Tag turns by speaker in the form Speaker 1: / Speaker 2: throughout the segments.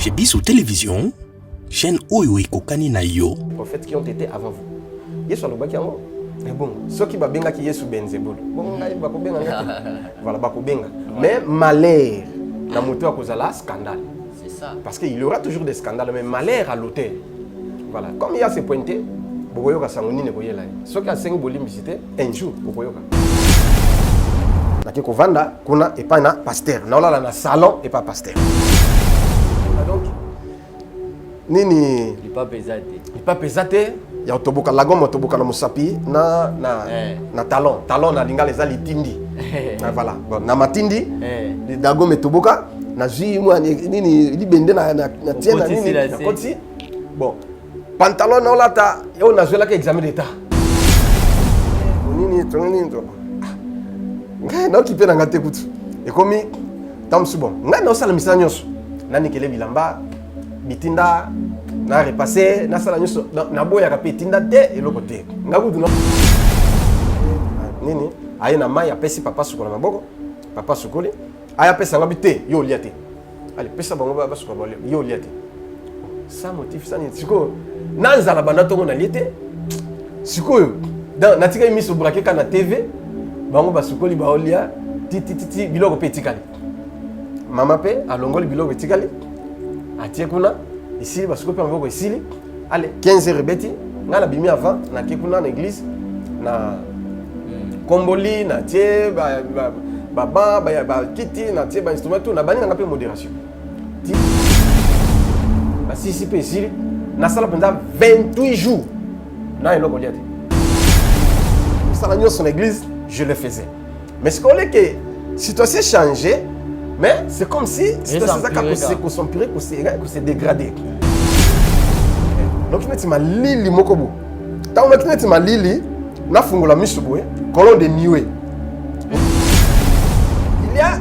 Speaker 1: chez Bissou Télévision, chaîne Oyo Kokani na yo.
Speaker 2: Prophètes qui ont été avant vous. Yesu alobaki yango. Mais bon, ceux qui va benga qui Yesu benzebul. Bon, ngai ba ko benga ngati. Voilà ba ko benga. Mais malheur na moto akozala scandale.
Speaker 3: C'est ça.
Speaker 2: Parce qu'il y aura toujours des scandales, mais malheur à l'auteur. Voilà. Comme il y a ces pointés, bokoyoka sangoni ne boyela. Ceux qui a 5 bolim visiter un jour bokoyoka. Nakiko vanda kuna et pas na pasteur. Na ola na salon et pas pasteur. Donc nini
Speaker 3: Il pas pesate.
Speaker 2: il pas pesate ya otoboka lagom otoboka na musapi na talon na linga les litindi. Voilà. Bon na matindi les dagom etoboka na zui moi nini libende na tiena nini na koti. Bon pantalon na olata yo na zwela ka examen d'état. Nini to ngai na okipe na ngate kutu ekomi tamsu bon ngai na osala misala nyonso nani kele bilamba bitinda na repasser na sala nyonso na boya ka petinda te eloko te ngakutu no nini aye na mai apesi papa sukola maboko papa sukoli aya pesa ngabi te yo lia te allez pesa bango ba sukola yo lia te ça motif ça ni siko nanzala banda tongo na liete siko dans natika miso braquer kana TV bango basukoli baolia titi biloko pe tikali mama pe alongoli biloko tikali atie kuna ici basukoli pe maboko isili allez 15 heures beti ngala bimi avant na kekuna na église na komboli na tie ba kiti na tie ba instrument tout na bani na pe modération ba sisi pe isili na sala pendant 28 jours na eloko liate ça la son église je le faisais. Mais ce qu'on est que la situation changée, mais c'est comme si c'est ça qu'on s'empirait, qu'on s'est dégradé. Donc tu m'as lili mokobo. Tant que tu m'as lili, na fungola misuboé, colon de niwe. Il y a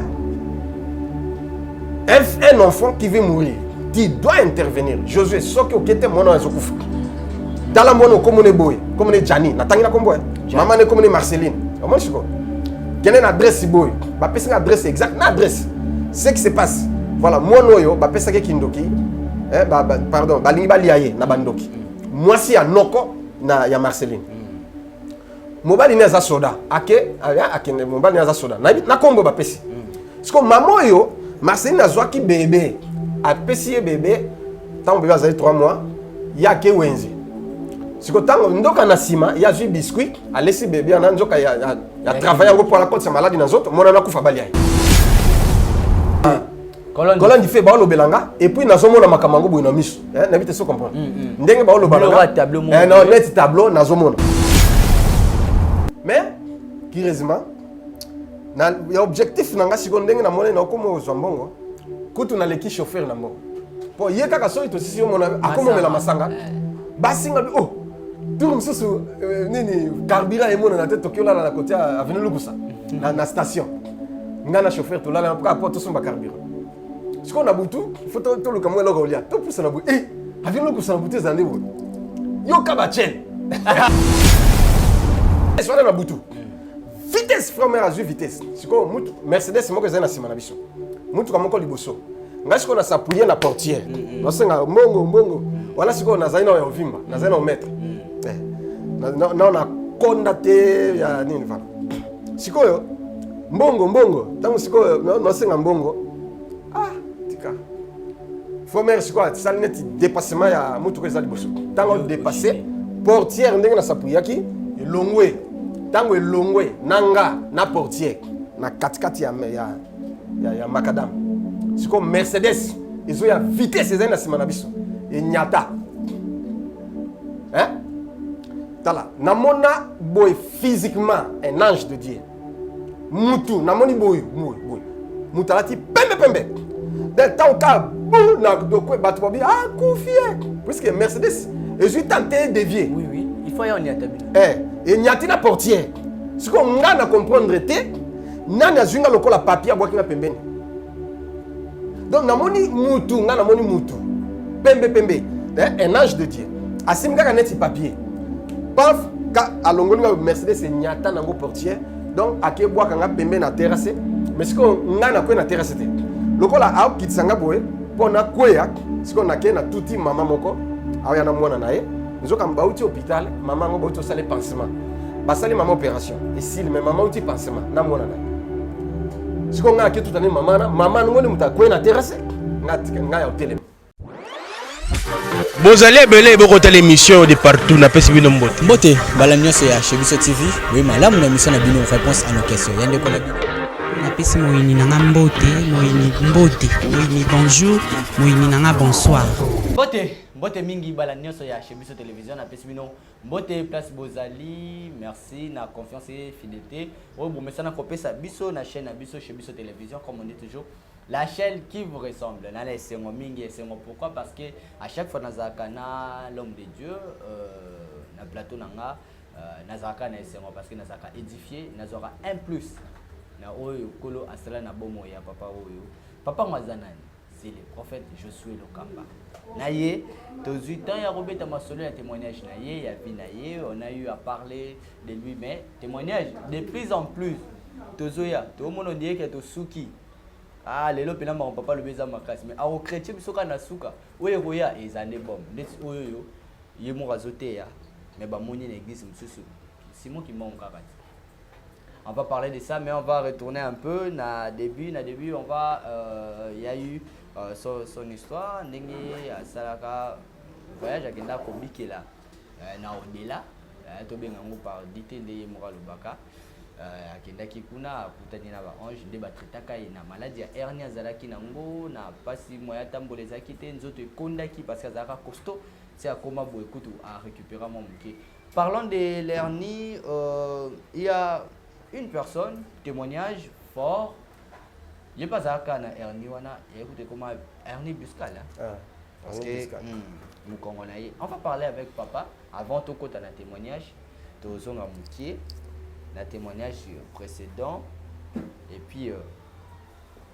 Speaker 2: un enfant qui veut mourir. Tu dois intervenir. Josué, ce qui était mon nom est dans la mono comme on est boy, comme on est Jani, n'attendez comme boy. Maman est comme on est Marceline. Comment je sais? Quelle est l'adresse boy? Bah pèse l'adresse exacte, l'adresse. Ce qui se passe. Voilà, moi noyo, bah pèse que kindoki. Pardon, bah lingi liaye na bandoki. Moi si à noko na ya Marceline. Mobali ni za soda. Ake mobali ni za soda. Na kombo bah pèse. Parce que maman yo, Marceline a zoaki bébé. A pèse bébé. Tant bébé a 3 mois. Ya ke wenzi. Si vous avez un sima, il y a un biscuit, à laisser bébé, il y a travaillé pour la côte, c'est malade dans les autres, moi, on a fait balayer. Colonne dit fait baolo belanga, et puis, nous avons un makamango pour une mise. N'habitez pas comprendre. Nous avons baolo belanga. Non, net tableau, nous avons. Mais, curieusement, l'objectif, c'est que nous avons comme Zambongo, quand on a l'équipe chauffeur, pour y a aussi, si on a comme la masanga, basinga oh tour msusu nini carburant et mon na tête tokyo là na côté avenue Lukusa na station ngana chauffeur to là na pour tout son carburant ce qu'on a butu faut to le kamwe logo lia to plus na bu avenue Lukusa na butu zande bo yo kabachen est na butu vitesse frère à vitesse ce qu'on mutu Mercedes moko zana sima na biso mutu kamoko liboso ngasi ko na s'appuyer na portière no senga mbongo voilà ce qu'on a zaina ya ovimba na zaina ometre na na konda te ya nini va sikoyo mbongo tangu sikoyo no senga mbongo tika faut mer sikoyo sali net dépassement ya mutu ko ezali boso tango dépasser portière ndenge na sapuyaki elongwe tango elongwe nanga na portière na katikati ya makadam sikoyo Mercedes izo ya vitesse zaina sima na biso et nyata hein tala namona boy physiquement un ange de Dieu mutu namoni boy mutalati pembe d'un temps ka bou na dokwe batbobi confier puisque Mercedes et je tenté de dévier
Speaker 3: oui il faut y en nyata
Speaker 2: et nyati na portière ce qu'on ngana comprendre te nana zunga lokola papier boki na pembeni donc namoni mutu ngana namoni mutu pembe un ange de Dieu asimga ka neti papier paf ka alongoli nga Mercedes et nyata nango portière donc ake bwa kanga pembe na terrasse mais ce qu'on ngana ko na terrasse te lokola a kitisanga boye pona koya siko na ke na tuti mama moko aya na mwana na ye nzoka mbauti hôpital mama ngo bauti osala pansement basali mama opération et s'il mais mama uti pansement na mwana na ye siko nga ke tutani mama ngoni mutakoya na terrasse nga ya hotel.
Speaker 1: Bozali ebele bokota l'émission de partout na pesi bino mbote.
Speaker 3: Mbote bala nyonso ya Chebiso TV. Oui, malamu na émission na bino réponse à nos questions. Yande ko na bino.
Speaker 4: Na pesi moyini nanga mbote, moyini bonjour, moyini nanga bonsoir.
Speaker 5: Mbote mingi bala nyonso ya Chebiso Télévision na pesi bino mbote place Bozali. Merci na confiance et fidélité. Oh bon messana ko pesa biso na chaîne na biso Chebiso Télévision comme on dit toujours. La chaîne qui vous ressemble. Pourquoi? Parce que à chaque fois, nous avons l'homme de Dieu, na plateau nanga, nous avons parce que nous avons édifié, nous avons un plus. Na oyo kolo asala na bomo ya papa oyo. Papa Mazanani, c'est le prophète Josué Lokamba. Naye, tous les temps il y a Robert Tamasolo un témoignage naye, il y a vie naye, on a eu à parler de lui mais témoignage de plus en plus. Tozoya, tout le monde dit que to suki. Ah, les lopes mon papa le baiser ma casse mais au chrétien bisoka na suka oyo koya ezane bom ndeti oyo ye mo razote ya mais ba moni na église msusu c'est moi qui m'en kaka. On va parler de ça mais on va retourner un peu na début on va il y a eu son histoire ndenge asalaka voyage akenda ko bikela na odela to benga ngo par dité ndeye mo kalobaka akendaki kuna akutani na baange nde batretaka ye na maladie ya hernie azalaki nango na pasi moya tambolezaki te nzoto ekondaki parce que azalaka costaud si akoma boye kutu a récupérer mon moke. Parlons de l'hernie, il y a une personne témoignage fort il pas azalaka na hernie wana écoute comment hernie buscale parce que nous congolais on va parler avec papa avant tout côté na témoignage tozonga mokie la témoignage précédent et puis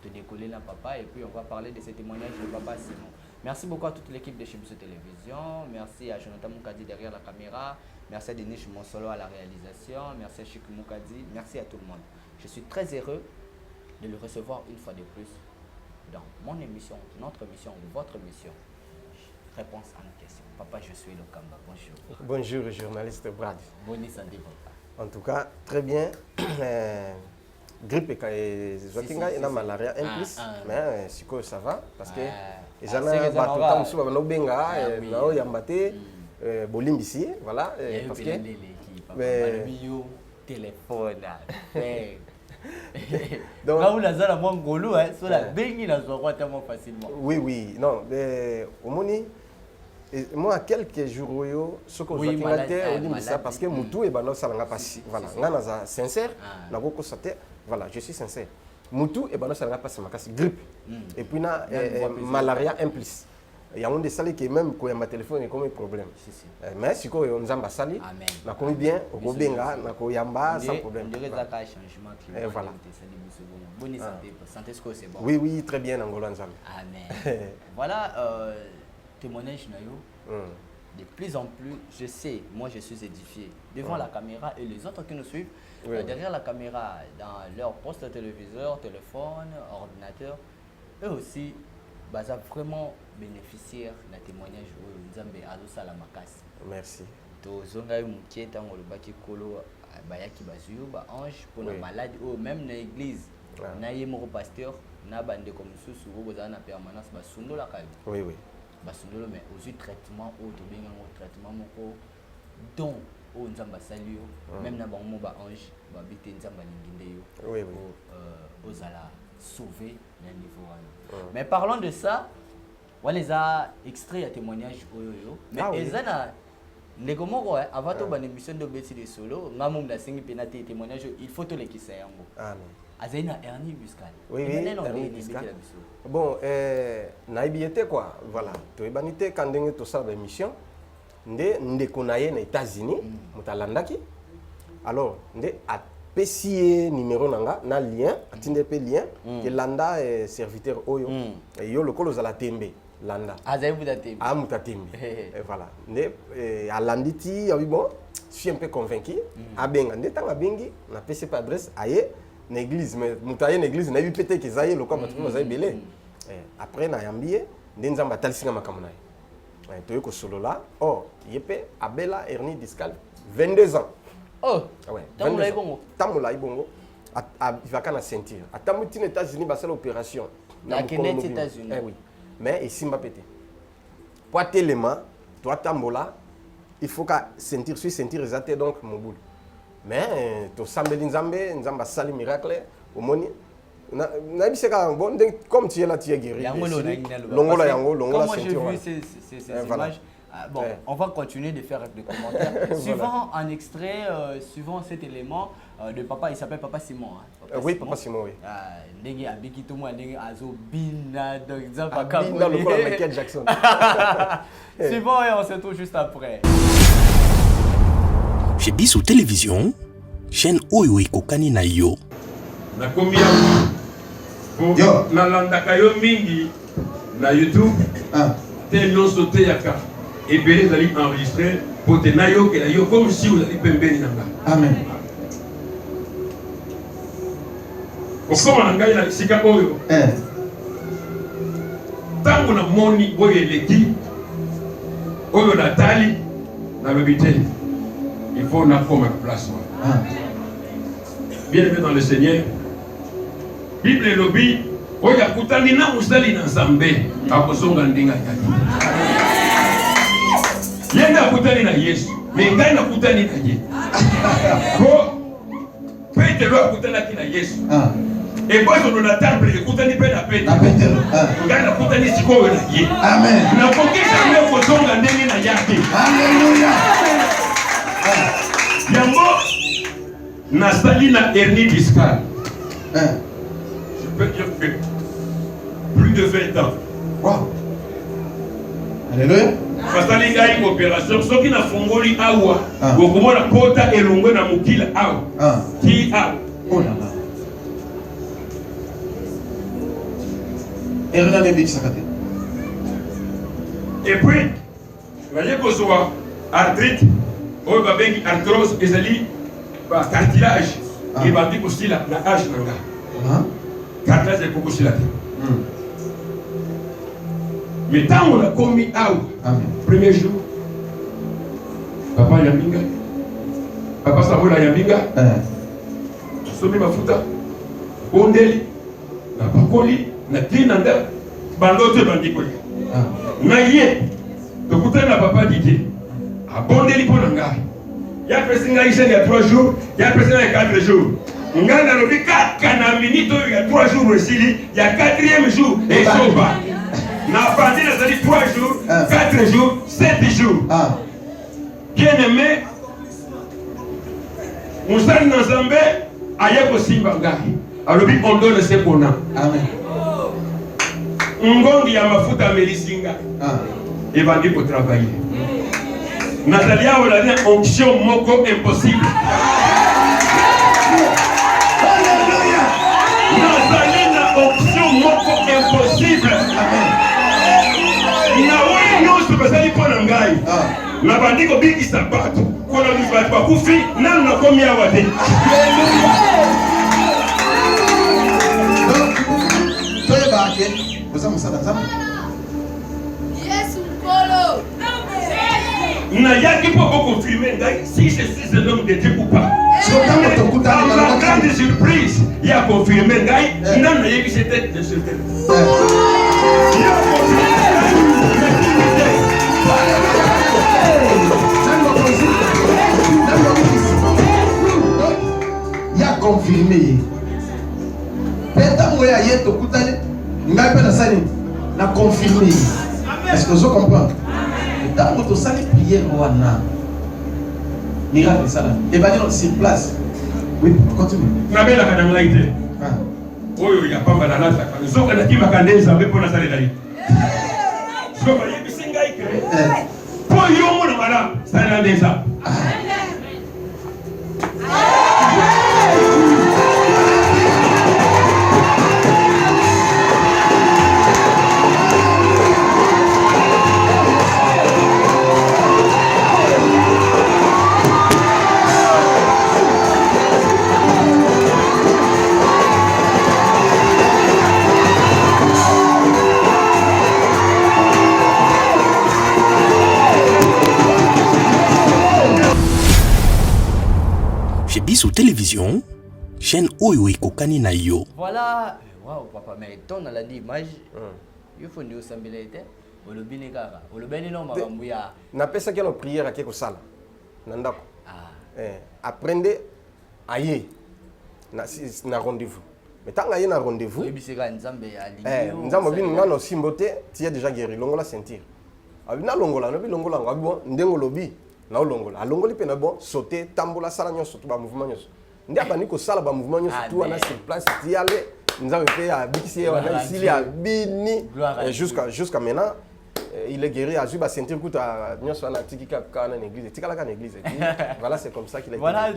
Speaker 5: te décoller là papa et puis on va parler de ce témoignage de papa Simon. Merci beaucoup à toute l'équipe de Chebiso Télévision, merci à Jonathan Moukadi derrière la caméra, merci à Denis Monsolo à la réalisation, merci à Chik Moukadi, merci à tout le monde. Je suis très heureux de le recevoir une fois de plus dans mon émission, notre émission, votre émission. Réponse à nos questions. Papa, je suis Lokamba. Bonjour.
Speaker 2: Bonjour journaliste Brad.
Speaker 5: Bonne santé papa.
Speaker 2: En tout cas, très bien. Grippe et la malaria en plus, mais si ça va parce que les gens ont benga yambate bolimbisi voilà parce que
Speaker 5: téléphone donc là où la zone moins golo sur la bengi la zone tellement facilement.
Speaker 2: Oui non au moni moi quelques jours ce que j'ai fait ça parce que mutu et bano ça n'a pas voilà ngana sincère na ko constater voilà je suis sincère mutu et bano ça n'a pas ma casse grippe et puis na malaria en plus il y a un des salles qui même quand ma téléphone est comme un problème mais si ko nzamba sali na ko bien ko benga na ko yamba sans problème
Speaker 5: on dirait ça ka changement climatique
Speaker 2: voilà
Speaker 5: bonne santé ce que c'est bon
Speaker 2: oui très bien Angola nzamba
Speaker 5: amen voilà témoignage de plus en plus, je sais, moi je suis édifié devant la caméra et les autres qui nous suivent derrière la caméra, dans leur poste téléviseur, téléphone, ordinateur, eux aussi, ça vraiment bénéficiaire d'un témoignage où Nzambe Alo Salamakasi.
Speaker 2: Merci.
Speaker 5: To zonga mukie tango le baki kolo bayaki bazuyo ba ange pour la maladie ou même dans l'église. Na yemo pasteur na bande comme susu ou bozana permanence ba sundo la kayo.
Speaker 2: Oui.
Speaker 5: Basundolo mais aussi traitement ou to benga ngo traitement moko don o nzamba salio même na bango ba ange ba bité nzamba linginde yo
Speaker 2: oui
Speaker 5: ozala sauver na niveau wana mais parlons de ça wala za extrait à témoignage oyo mais ezana ndeko moko avant to ban émission de beti de solo ngamum da singi penate témoignage il faut to lekisa yango
Speaker 2: amen
Speaker 5: azena hernie buscale
Speaker 2: oui hernie buscale bon naibiyete quoi voilà to ebanité quand ndenge to sala émission ndeko na ye na États-Unis mutalandaki alors nde apesi numéro nanga na lien atinde pe lien ke landa serviteur oyo yo lokolo za la tembe landa
Speaker 5: azaibuda tembe
Speaker 2: mutatembe voilà nde alanditi oui bon je suis un peu convaincu abenga nde tanga bengi na pesi pa adresse aye l'église mais mutaye l'église na bi pété que zaye lokwa batu bazaye belé Après na yambié ndenzamba talisinga makamona. Toyo ko solo là. Oh, yepé Abela Ernie Discal 22 ans.
Speaker 5: Oh.
Speaker 2: Ouais.
Speaker 5: Tamula ibongo.
Speaker 2: Tamula ibongo. Il va kana sentir. Atamuti aux États-Unis ba sala opération.
Speaker 5: Na Kenya États-Unis.
Speaker 2: Oui. Mais ici m'a pété. Pour tellement, toi tambola, il faut qu'à sentir exactement donc mon boule. Mais to sambeli nzamba sali miracle au moni. Na biseka bon comme tu es là tu es guéri. Longola yango, longola sentir.
Speaker 5: Moi j'ai vu ces images. Bon, on va continuer de faire des commentaires. Suivant un extrait, suivant cet élément de papa, il s'appelle Papa Simon. Hein.
Speaker 2: Oui, Papa Simon, oui.
Speaker 5: Ndenge abiki to mo ndenge azo bina donc ça va
Speaker 2: Bina le col Michael Jackson.
Speaker 5: Suivant et on se retrouve juste après.
Speaker 1: Chez Bissou Télévision, chaîne oyo ekokani na yo.
Speaker 6: Na kombia yo na landaka yo mingi na YouTube. Te non sauté yaka. Et bien, vous allez enregistrer pour te nayo que nayo comme si vous allez pembeni nanga.
Speaker 7: Amen.
Speaker 6: Okoma nanga ila sika oyo. Tango na moni boye leki oyo natali na bebite. Il faut na comme place. Bien aimé dans le Seigneur. Bible et lobby oya kutani na musali na Nzambe akosonga ndinga yaki. Yenda kutani na Yesu, mais ngai na kutani na ye. Ko Petero akutana na Yesu. Et bozo na temple ekutani pe na Petero. Ngai na kutani sikoyo na ye.
Speaker 7: Amen.
Speaker 6: Na kokisha leo kozonga ndenge na yake.
Speaker 7: Alléluia.
Speaker 6: Yambo na sali na Ernie Discal. Je peux dire que plus de 20 ans.
Speaker 7: Wow. Alléluia.
Speaker 6: Fasali ngai opération soki na fongoli awa bokomona pota elongwe na mukila awa ki awa
Speaker 7: oh là là Erna Nebik Sakate.
Speaker 6: Et puis voyez que soit arthrite ou babengi arthrose ezali ba cartilage et ba aussi la âge nanga cartilage est beaucoup sur la tête. Mais tant on a commis out, premier jour, papa Yaminga, papa Samuel Yaminga, Somi Mafuta, Bondeli, na Pakoli, na Tinanda, Bandote Bandikoli. Na yé, de côté na papa Didier, à Bondeli pour Nanga. Il y a personne il y a 3 jours, il y a personne il y a 4 jours. Ngana le 4 minutes, il y a 3 jours aussi, il y a 4e jour, et Soba. Na bandi na zali 3 jours, 4 jours, 7 jours. Bien aimé, Moussani Nzambe, Ayeko Simba Ngai. Alors on donne ce qu'on a.
Speaker 7: Amen.
Speaker 6: Ngongi ya mafuta melisinga. Et bandi pour travailler. Natalia on a une onction moko impossible.
Speaker 7: Alléluia.
Speaker 6: Natalia onction moko impossible.
Speaker 7: Amen.
Speaker 6: Na wewe nyonso bazali pona ngai. Na bandiko biki sabato. Kona mfatu bakufi na nakomi awa te.
Speaker 7: Donc, toi et Baké, vous avez ça dans ça.
Speaker 8: Yes, Nkolo.
Speaker 6: Na yaki po confirmer ngai si je suis un homme de Dieu ou pas. La grande surprise, il a confirmé ngai na na yeki c'était de ce terme. Il a confirmé
Speaker 7: il a confirmé. Peut-être que il a tokutane, ngai pe na sali na confirmé. Est-ce que je comprends? Dans votre salle prière wana. Miracle ça là. Et va dire sur place. Oui, continue.
Speaker 6: Na bela kana nglaite. Oyo ya pamba na lata kana zoka na kima kandenza mbe pona sale dali. Zoka yebi singa ike. Po yo mo na mala sale ndenza.
Speaker 1: Chebiso Télévision, chaîne oyo ekokani na yo.
Speaker 5: Voilà, waouh papa, mais ton a l'image, il faut nous sembler olobini kaka olobeni no makambo ya
Speaker 2: na pesa kino prière ake ko sala na ndako apprendre aye na rendez-vous mais tanga ye na rendez-vous
Speaker 5: ebiseka nzambe alingi
Speaker 2: nzambe bino ngano simbote tie déjà guéri longola sentir abina longola no bi longola ngo bon ndengo lobi na olongola alongoli pe na bon sauter tambola sala nyoso to ba mouvement nyoso ndi abani ko sala ba mouvement nyoso tout wana sur place tiale nzambe pe ya bikisi wana isili ya bini jusqu'à maintenant il est guéri à Juba sentir que nyoso na tikika kana na église tikala kana église voilà c'est comme ça qu'il a été
Speaker 5: voilà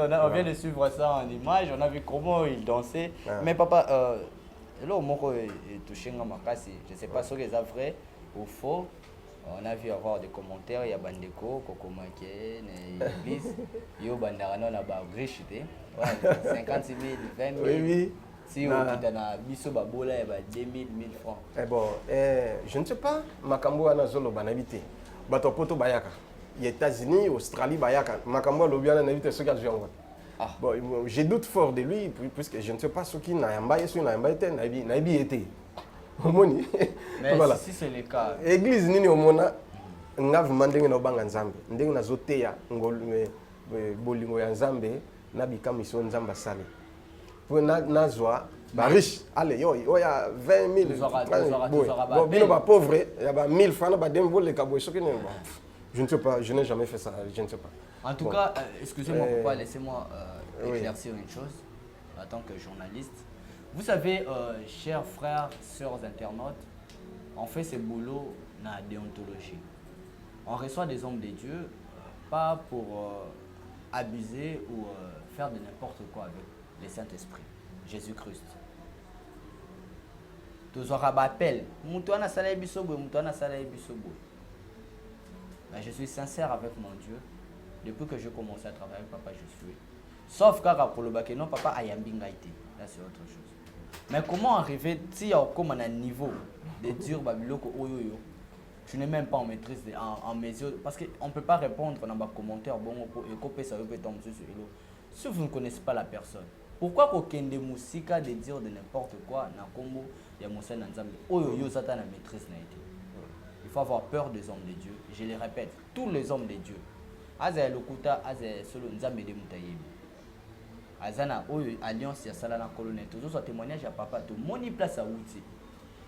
Speaker 5: là on vient de suivre ça en image on a vu comment il dansait mais papa là moko touché ngama kasi je sais pas ce que c'est vrai ou faux. On a vu avoir des commentaires, il y a Bandeko, Coco Maké, l'église, yo Bandarano na ba riche 50 000, 20 000.
Speaker 2: Oui.
Speaker 5: Si on dit na biso babola ya ba 2000, 1000 francs.
Speaker 2: Bon, je ne sais pas makambo na zolo banabité. Bato poto bayaka. Les États-Unis, Australie bayaka. Makambo lobiana na vite ce qu'il y a en bon, je doute fort de lui puisque je ne sais pas ce qui na yamba yesu na yamba été na bi été.
Speaker 5: Mais
Speaker 2: voilà.
Speaker 5: Si c'est le cas.
Speaker 2: Église nini omona ngavu mandenge no banga nzambe ndenge na zoteya ngol bolingo ya nzambe na bikamiso nzamba sale pour na zwa ba riche allez yo ya 20 000 bon bino ba pauvre ya ba 1000 francs ba dem vol le cabo soki ne je ne sais pas, je n'ai jamais fait ça, je ne sais pas.
Speaker 5: En tout cas, excusez-moi papa, laissez-moi éclaircir une chose en tant que journaliste. Vous savez, chers frères, sœurs internautes, on fait ce boulot dans la déontologie. On reçoit des hommes de Dieu, pas pour abuser ou faire de n'importe quoi avec le Saint-Esprit, Jésus-Christ. Tous aura appel. Je suis sincère avec mon Dieu. Depuis que j'ai commencé à travailler avec papa, je suis. Sauf car pour le bac, non, papa a yambingaïté. Là, c'est autre chose. Mais comment arriver, si on comme un niveau de dire babiloko oyoyo, je n'ai même pas en maîtrise en mesure parce qu'on ne peut pas répondre dans les commentaires bon et copier ça peut tomber sur elo. Si vous ne connaissez pas la personne, pourquoi qu'aucun de musica de dire de n'importe quoi na combo ya Moussa Nzambe oyoyo ça ta na maîtrise na été. Il faut avoir peur des hommes de Dieu. Je le répète, tous les hommes de Dieu. Aza lokuta aza solo Nzambe de mutayebi. Azana oyo alliance ya sala na colonel toujours soit témoignage à papa to moni place à outi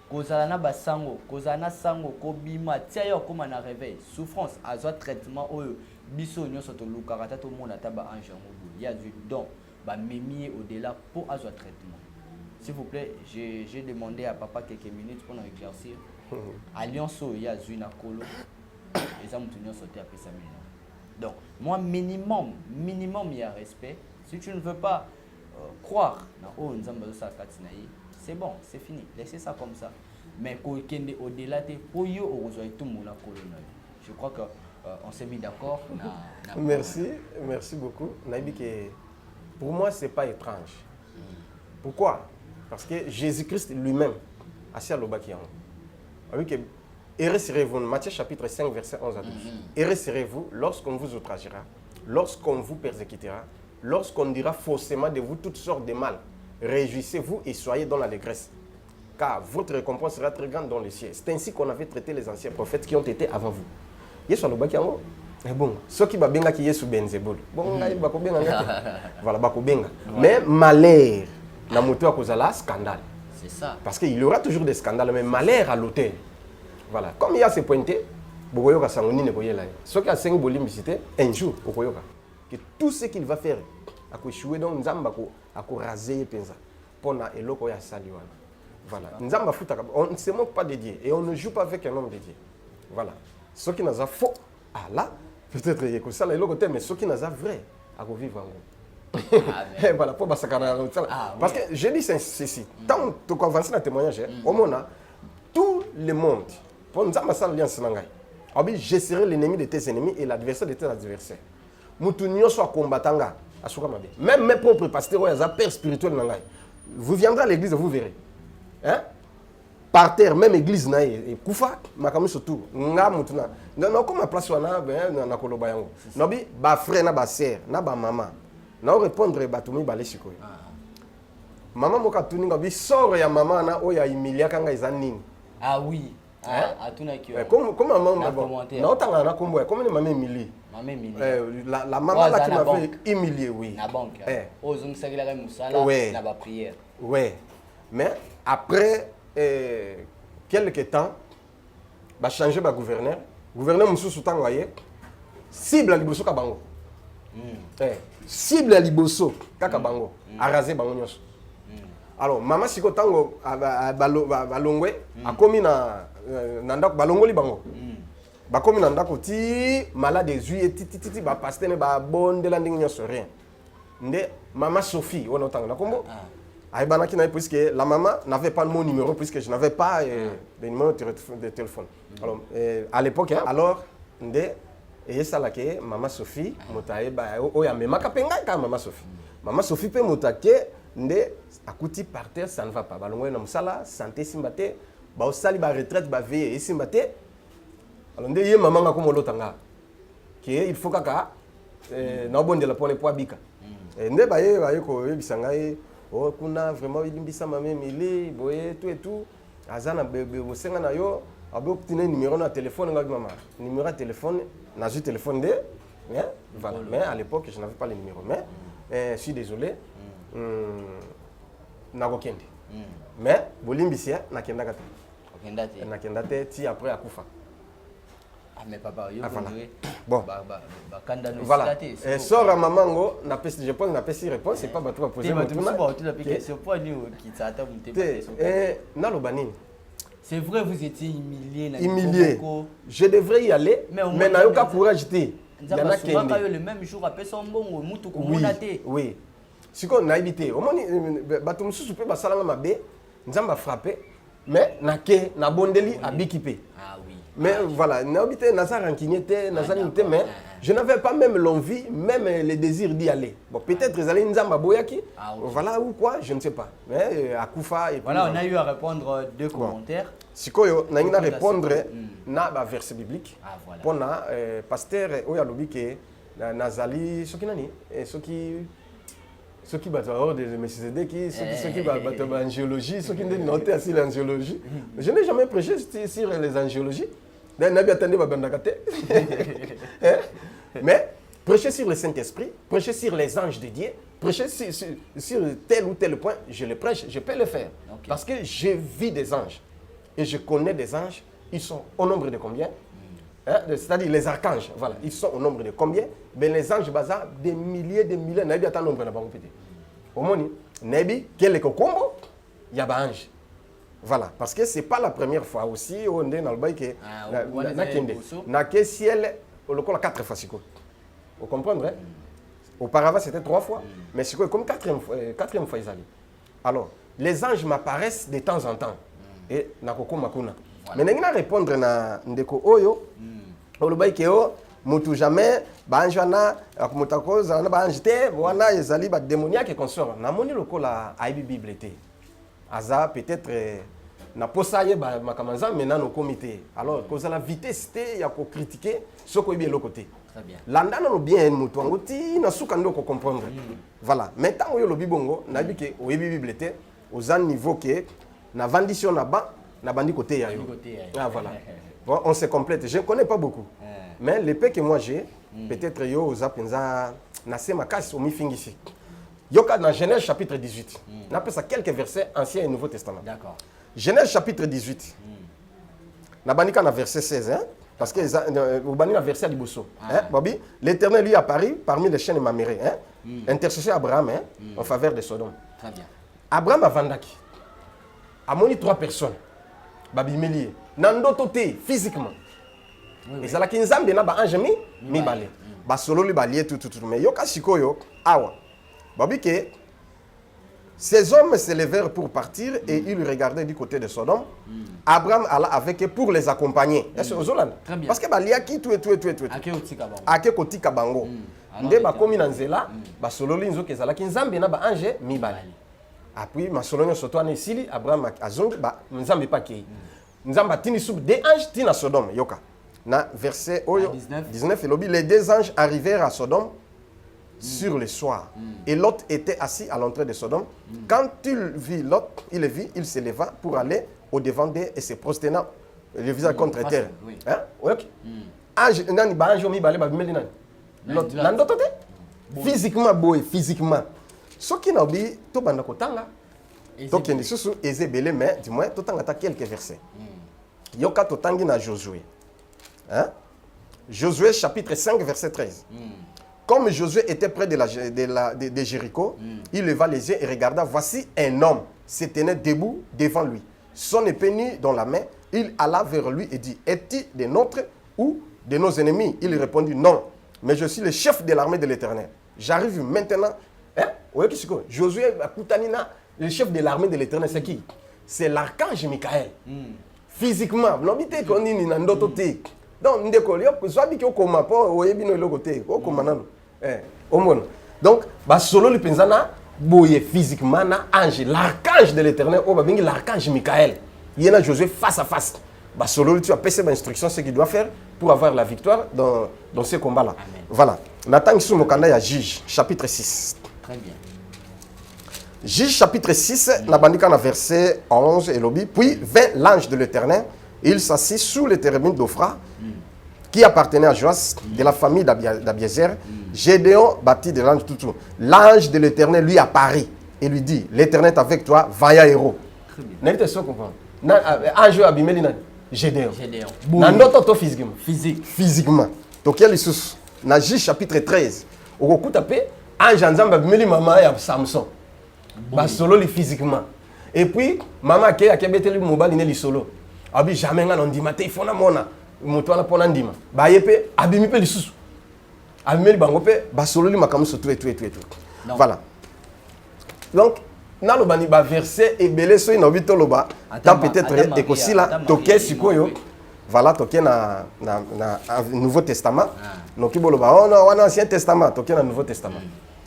Speaker 5: kozala na basango kozala na sango kobima tia yo koma na réveil souffrance azwa traitement oyo biso nyoso to lukaka ta to mona ta ba ange ngobu ya du don ba memi au-delà pour azwa traitement. S'il vous plaît, j'ai demandé à papa quelques minutes pour nous éclaircir. Alliance oyo ya zui na kolo eza mutu nyoso te apesa mina. Donc moi minimum il y a respect. Si tu ne veux pas croire dans c'est bon, c'est fini. Laissez ça comme ça. Mais au-delà de je crois qu'on s'est mis d'accord.
Speaker 2: Merci beaucoup. Pour moi, ce n'est pas étrange. Pourquoi? Parce que Jésus-Christ lui-même a dit à l'Obakian. Serez-vous, Matthieu chapitre 5, verset 11 à 12. Et serez-vous lorsqu'on vous outragera, lorsqu'on vous persécutera, lorsqu'on dira faussement de vous toutes sortes de mal. Réjouissez-vous et soyez dans l'allégresse, car votre récompense sera très grande dans les cieux. C'est ainsi qu'on avait traité les anciens prophètes qui ont été avant vous. Yesu alobakiango. Bon, ceux qui babenga qui Yesu benzebol. Bon, voilà, bakobenga. Mais malheur na moto akozala scandale.
Speaker 5: C'est ça.
Speaker 2: Parce qu'il y aura toujours des scandales, mais malheur à l'autel. Voilà, comme il y a ces pointés, bokoyoka sangoni ne boyela. Ceux qui a 5 bolimbicité un jour bokoyoka. Que tout ce qu'il va faire, à échouer dans Nzamba, à raser penza, pona et loko ya saliwana. Voilà. Nzamba futa, on ne se moque pas de Dieu et on ne joue pas avec un homme de Dieu. Voilà. Ceux qui n'ont faux, ah là, peut-être que ça le côté, mais ceux qui n'ont vrai, à vivre en gros. Voilà, pour parce que je dis ceci, tant que tu avances dans le témoignage, au monde, tout le monde, pour Nzamba sa alliance nangai, je serai l'ennemi de tes ennemis et l'adversaire de tes adversaires. Moutounio soit combattant, même mes propres pasteurs, père spirituel, vous viendrez à l'église et vous verrez. Hein? Par terre, même église, et Koufa, Makamu surtout, nga mutuna. Non, comme ma place, na kolobayango. Nobi, ba frère, na ba sœur, na ba maman. na répondre bato mibale sikoyo mama moko atuninga bisoro ya mama na oyo ayimiliaka ngai eza nini.
Speaker 5: Ah oui. Atunaki
Speaker 2: comme maman na otanga na kombo comme ni mama Emily.
Speaker 5: Maman Emily.
Speaker 2: La maman là qui m'avait humilié, oui.
Speaker 5: La banque. Aux Onsagila Moussala, na ba prière.
Speaker 2: Ouais. Mais après quelques temps ba changer ba gouverneur. Gouverneur Moussou Tangaye cible à liboso ka bango. Cible à liboso kaka bango. Arasé bango nyos. Alors mama siko tango balongwe akomi na ndako balongoli bango. Bakomi na ndako ti malade ezui ti ba pasteur ba bondela ndingi nyos rien. Nde mama Sophie on otanga na kombo. Aïbanaki na puisque la maman n'avait pas mon numéro puisque je n'avais pas de numéro de téléphone. Alors à l'époque alors nde et ça là que maman Sophie motaye ba oya mema kapenga ka maman Sophie. Maman Sophie pe motake nde akuti par terre ça ne va pas. Balongwe na musala santé simbate ba osali ba retraite ba veille simbate. Alors nde ye maman ngako molotanga. Que il faut kaka na bondela pone po bika. Nde ba ye ko yebisanga oh kuna vraiment ilimbisa mama Emily boye tout et tout azana bebe bosenga na yo abo tine numéro na téléphone ngaki mama numéro de téléphone na ju téléphone de hein voilà mais à l'époque je n'avais pas le numéro mais je suis désolé na kokende mais bolimbisia na kenda kata na kenda te ti après akufa.
Speaker 5: Ah mais papa, yo
Speaker 2: voilà.
Speaker 5: Bon.
Speaker 2: Voilà. Et sort à mamango, je pense na pesi réponse, c'est pas bato va poser.
Speaker 5: C'est vrai vous étiez humilié na
Speaker 2: humilié. Je devrais y aller, mais na yoka courage te.
Speaker 5: Yana kende. Le même jour après son bongo mutu ko monate.
Speaker 2: Oui. Siko na ibité. Omoni bato mususu pe basalanga mabe, nzamba frappé, mais na ke na bondeli abikipe.
Speaker 5: Ah oui.
Speaker 2: Mais voilà, mais je n'avais pas même l'envie, même le désir d'y aller. Bon, peut-être les allées Nzamba Boyaki, voilà ou quoi, je ne sais pas. Mais à Koufa et
Speaker 5: voilà, on a eu à répondre deux commentaires.
Speaker 2: Si on a eu à répondre na ba verset biblique.
Speaker 5: Ah voilà.
Speaker 2: Pour na pasteur Oya Lobi que Nazali, ce qui nani, ceux qui battent hors de Melchizedek, ceux qui battent en géologie, ceux qui ont noté assis l'angéologie. Je n'ai jamais prêché sur les angéologies. Mais prêcher sur le Saint-Esprit, prêcher sur les anges de Dieu, prêcher sur tel ou tel point, je le prêche, je peux le faire. Okay. Parce que je vis des anges. Et je connais des anges. Ils sont au nombre de combien? C'est-à-dire les archanges, voilà, ils sont au nombre de combien? Mais les anges, des milliers, Nabi a un nombre de banques. Au moins, Nabi, quel est le combo? Il y a des anges. Voilà, parce que ce n'est pas la première fois aussi, on est dans le bail que na que ciel, on le colle 4 fois. Vous comprenez? Auparavant, c'était 3 fois, mais c'est comme 4e fois, ils allaient. Alors, les anges m'apparaissent de temps en temps. Et na koko makuna. Mais nengina répondre na ndeko oyo olobai keo mutu jamais banjana akumutako zana banjite wana ezali ba démoniaque consort na moni lokola aibi bible te aza peut-être na posaye ba makamanza maintenant no comité alors cause la vitesse te ya ko critiquer soko ibi le côté très bien landana no bien mutu ngoti na suka ndoko comprendre voilà maintenant oyo lobi bongo na bi ke oyebi bible te aux niveau que na vendition na ba na bandi côté ya yo. Ah voilà. Bon, on se complète. Je ne connais pas beaucoup. Mais les peu que moi j'ai, peut-être yo zapenza na sema kasi o mi fingisi. Yoka dans Genèse chapitre 18. Na pesa quelques versets Ancien et Nouveau Testament.
Speaker 5: D'accord.
Speaker 2: Genèse chapitre 18. Na bandika na verset 16 hein parce que au bani na verset liboso. Hein Bobby, l'Éternel lui apparut parmi les chaînes Maméré hein. Intercession Abraham hein en faveur de Sodome.
Speaker 5: Très bien.
Speaker 2: Abraham avandaki. Amoni 3 personnes. Babimeli. Nandoto te physiquement. Et ça la kinzambe na ba ange mi balé. Ba solo li balié tout mais yoka sikoyo awa. Babi que ces hommes se levèrent pour partir et ils regardaient du côté de Sodome. Abraham alla avec eux pour les accompagner. Est-ce que Zolan? Parce que balia ki tout. Ake kotika bango. Nde ba komi na nzela ba solo li nzoke zala kinzambe na ba ange mi balé. Après, ma solonyo sotwane sili, Abraham azong, ba nzambe pa kei. Nzamba tini sub des anges tina Sodome, yoka. Na verset oyo 19 et lobi, les 2 anges arrivèrent à Sodome sur le soir. Et Lot était assis à l'entrée de Sodome. Quand il vit Lot, il se leva pour aller au-devant d'eux et se prosterna le visage contre terre.
Speaker 5: Oui.
Speaker 2: Hein? Ok. Physiquement, physiquement. Ce qui n'a pas tout le monde. Donc, il y a des belé, mais dis-moi, tout le monde a quelques versets. Il y a dans Josué. Hein? Josué chapitre 5, verset 13. Comme Josué était près de Jéricho, il leva les yeux et regarda. Voici un homme se tenait debout devant lui. Son épée nue dans la main, il alla vers lui et dit, es-tu des nôtres ou de nos ennemis? Il répondit, non, mais je suis le chef de l'armée de l'Éternel. J'arrive maintenant. Hein? Oui, Josué, le chef de l'armée de l'Éternel, c'est qui? C'est l'archange Michael. Physiquement, l'obité qu'on dit, il n'a pas de donc, donc, solo le penzana boye physiquement ange, l'archange de l'Éternel, l'archange Michael. Il y a Josué face à face. Solo tu as passé l'instruction ce qu'il doit faire pour avoir la victoire dans ce combat-là. Voilà. Nathan sur mon canal, il y a Juge, chapitre 6.
Speaker 5: Très bien.
Speaker 2: Juge, chapitre 6, Nabandika, verset 11 et lobby. Puis vint l'ange de l'Éternel. Il s'assit sous les térébintes d'Ophra, qui appartenait à Joas, de la famille d'Abiezer. Gédéon bâtit de l'ange tout. L'ange de l'Éternel lui apparaît et lui dit, l'Éternel est avec toi, vaillant héros. N'avez-vous pas compris? Ange abimeli Gédéon. Nandoto physiquement. Physiquement. Donc il y a les sous. Dans Juge chapitre 13, au coup tapé, ange ensemble abimeli maman et Samson. Solo physiquement. Et puis maman qui a beteli mobile ni solo. Abi jamais nga ndima te ifona mona moto na pona ndima ba yepe abimi pe lisusu abimi bango pe ba solo li makamu so tout. Voilà. Donc na lo bani ba verset et belé so ina bito loba tant peut-être ekosi la toke sikoyo. Voilà toke na Nouveau Testament. Donc iboloba on a Ancien Testament toke na Nouveau Testament.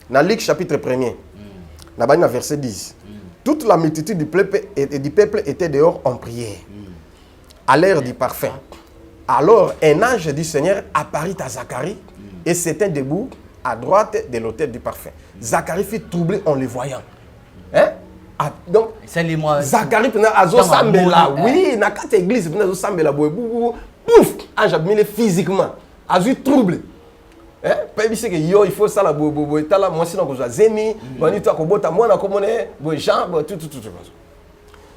Speaker 2: Na Luc chapitre 1er. Na bani na verset 10. Toute la multitude du peuple était dehors en prière. À l'heure du parfum. Alors un ange du Seigneur apparut à Zacharie et s'était debout à droite de l'autel du parfum. Zacharie fut troublé en le voyant. Hein? Donc, Zacharie a sambela. Oui, dans cette église, il a sambela. Pouf! Ange a mis physiquement. A eu troublé. Hein? Il faut ça la bobo. Il la moi sinon que zemi. Bani toi ko bota moi na komone. Jean tout.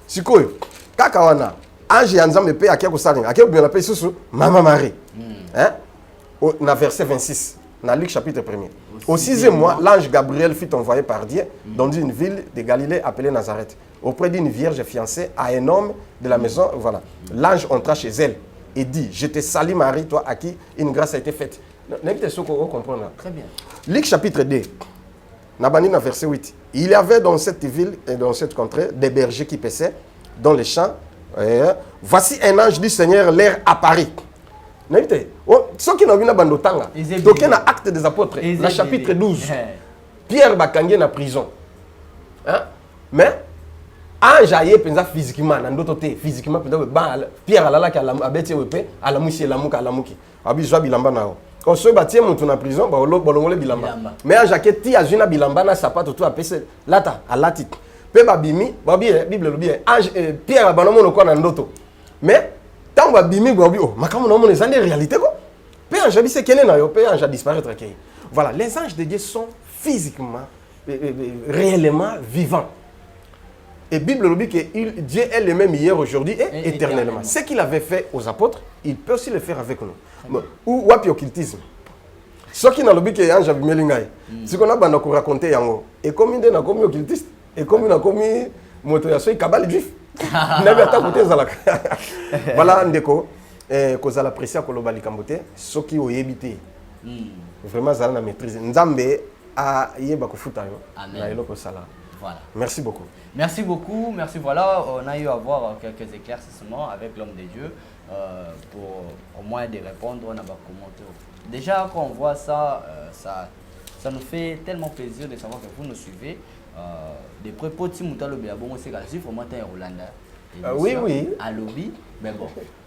Speaker 2: C'est quoi? Kakawana. Ange Yanzam pe akia ko salinga akia bien la paix sous Maman Marie. Hein? Dans verset 26, dans Luc chapitre 1er. Au 6e mois, l'ange Gabriel fut envoyé par Dieu dans une ville de Galilée appelée Nazareth, auprès d'une vierge fiancée à un homme de la maison. Voilà. L'ange entra chez elle et dit, je te salue Marie, toi à qui une grâce a été faite. Très bien. Luc chapitre 2, dans verset 8. Il y avait dans cette ville et dans cette contrée des bergers qui paissaient dans les champs. Voici un ange du Seigneur leur apparit. Ce qui n'a pas de temps, donc il y a acte des apôtres, le chapitre 12. Pierre Bakangé en prison. Mais ange a été physiquement, physiquement, Pierre a été à la mousse, Abizwa bilamba nao. Quand ce bâtiment monte en prison, bolongole bilamba. Mais ange a été à Zuna bilamba na sapato tout à pese lata à lati. Pe babimi, babi Bible le bien. Ange Pierre abanomo no kwa na ndoto. Mais tant babimi babi oh, makamu no mo les ande réalité quoi. Pe ange bi se kene na yo, pe ange a disparaître kay. Voilà, les anges de Dieu sont physiquement réellement vivants. Et Bible le dit que Dieu est le même hier, aujourd'hui et éternellement. Ce qu'il avait fait aux apôtres, il peut aussi le faire avec nous. Ou wapi occultisme. Ce qui n'a le but que ange a bimelingai. Ce qu'on a banda ko raconter yango. Et comme il n'a commis occultiste, et comme il a commis motoyaso et kabal juif. N'a pas côté zalaka. Voilà ndeko cause la pression ko lobali kambote, ce qui o yebité. Vraiment zala na maîtrise. Nzambe a yeba ko futa yo. Na eloko sala.
Speaker 5: Voilà.
Speaker 2: Merci beaucoup.
Speaker 5: Merci beaucoup. Merci. Voilà, on a eu à voir quelques éclaircissements avec l'homme de Dieu pour au moins de répondre. On a commenté. Déjà, quand on voit ça, ça nous fait tellement plaisir de savoir que vous nous suivez. Des propos de Timothy le Béabon, c'est vraiment un Rolanda.
Speaker 2: Oui, oui.
Speaker 5: À lobby, mais bon.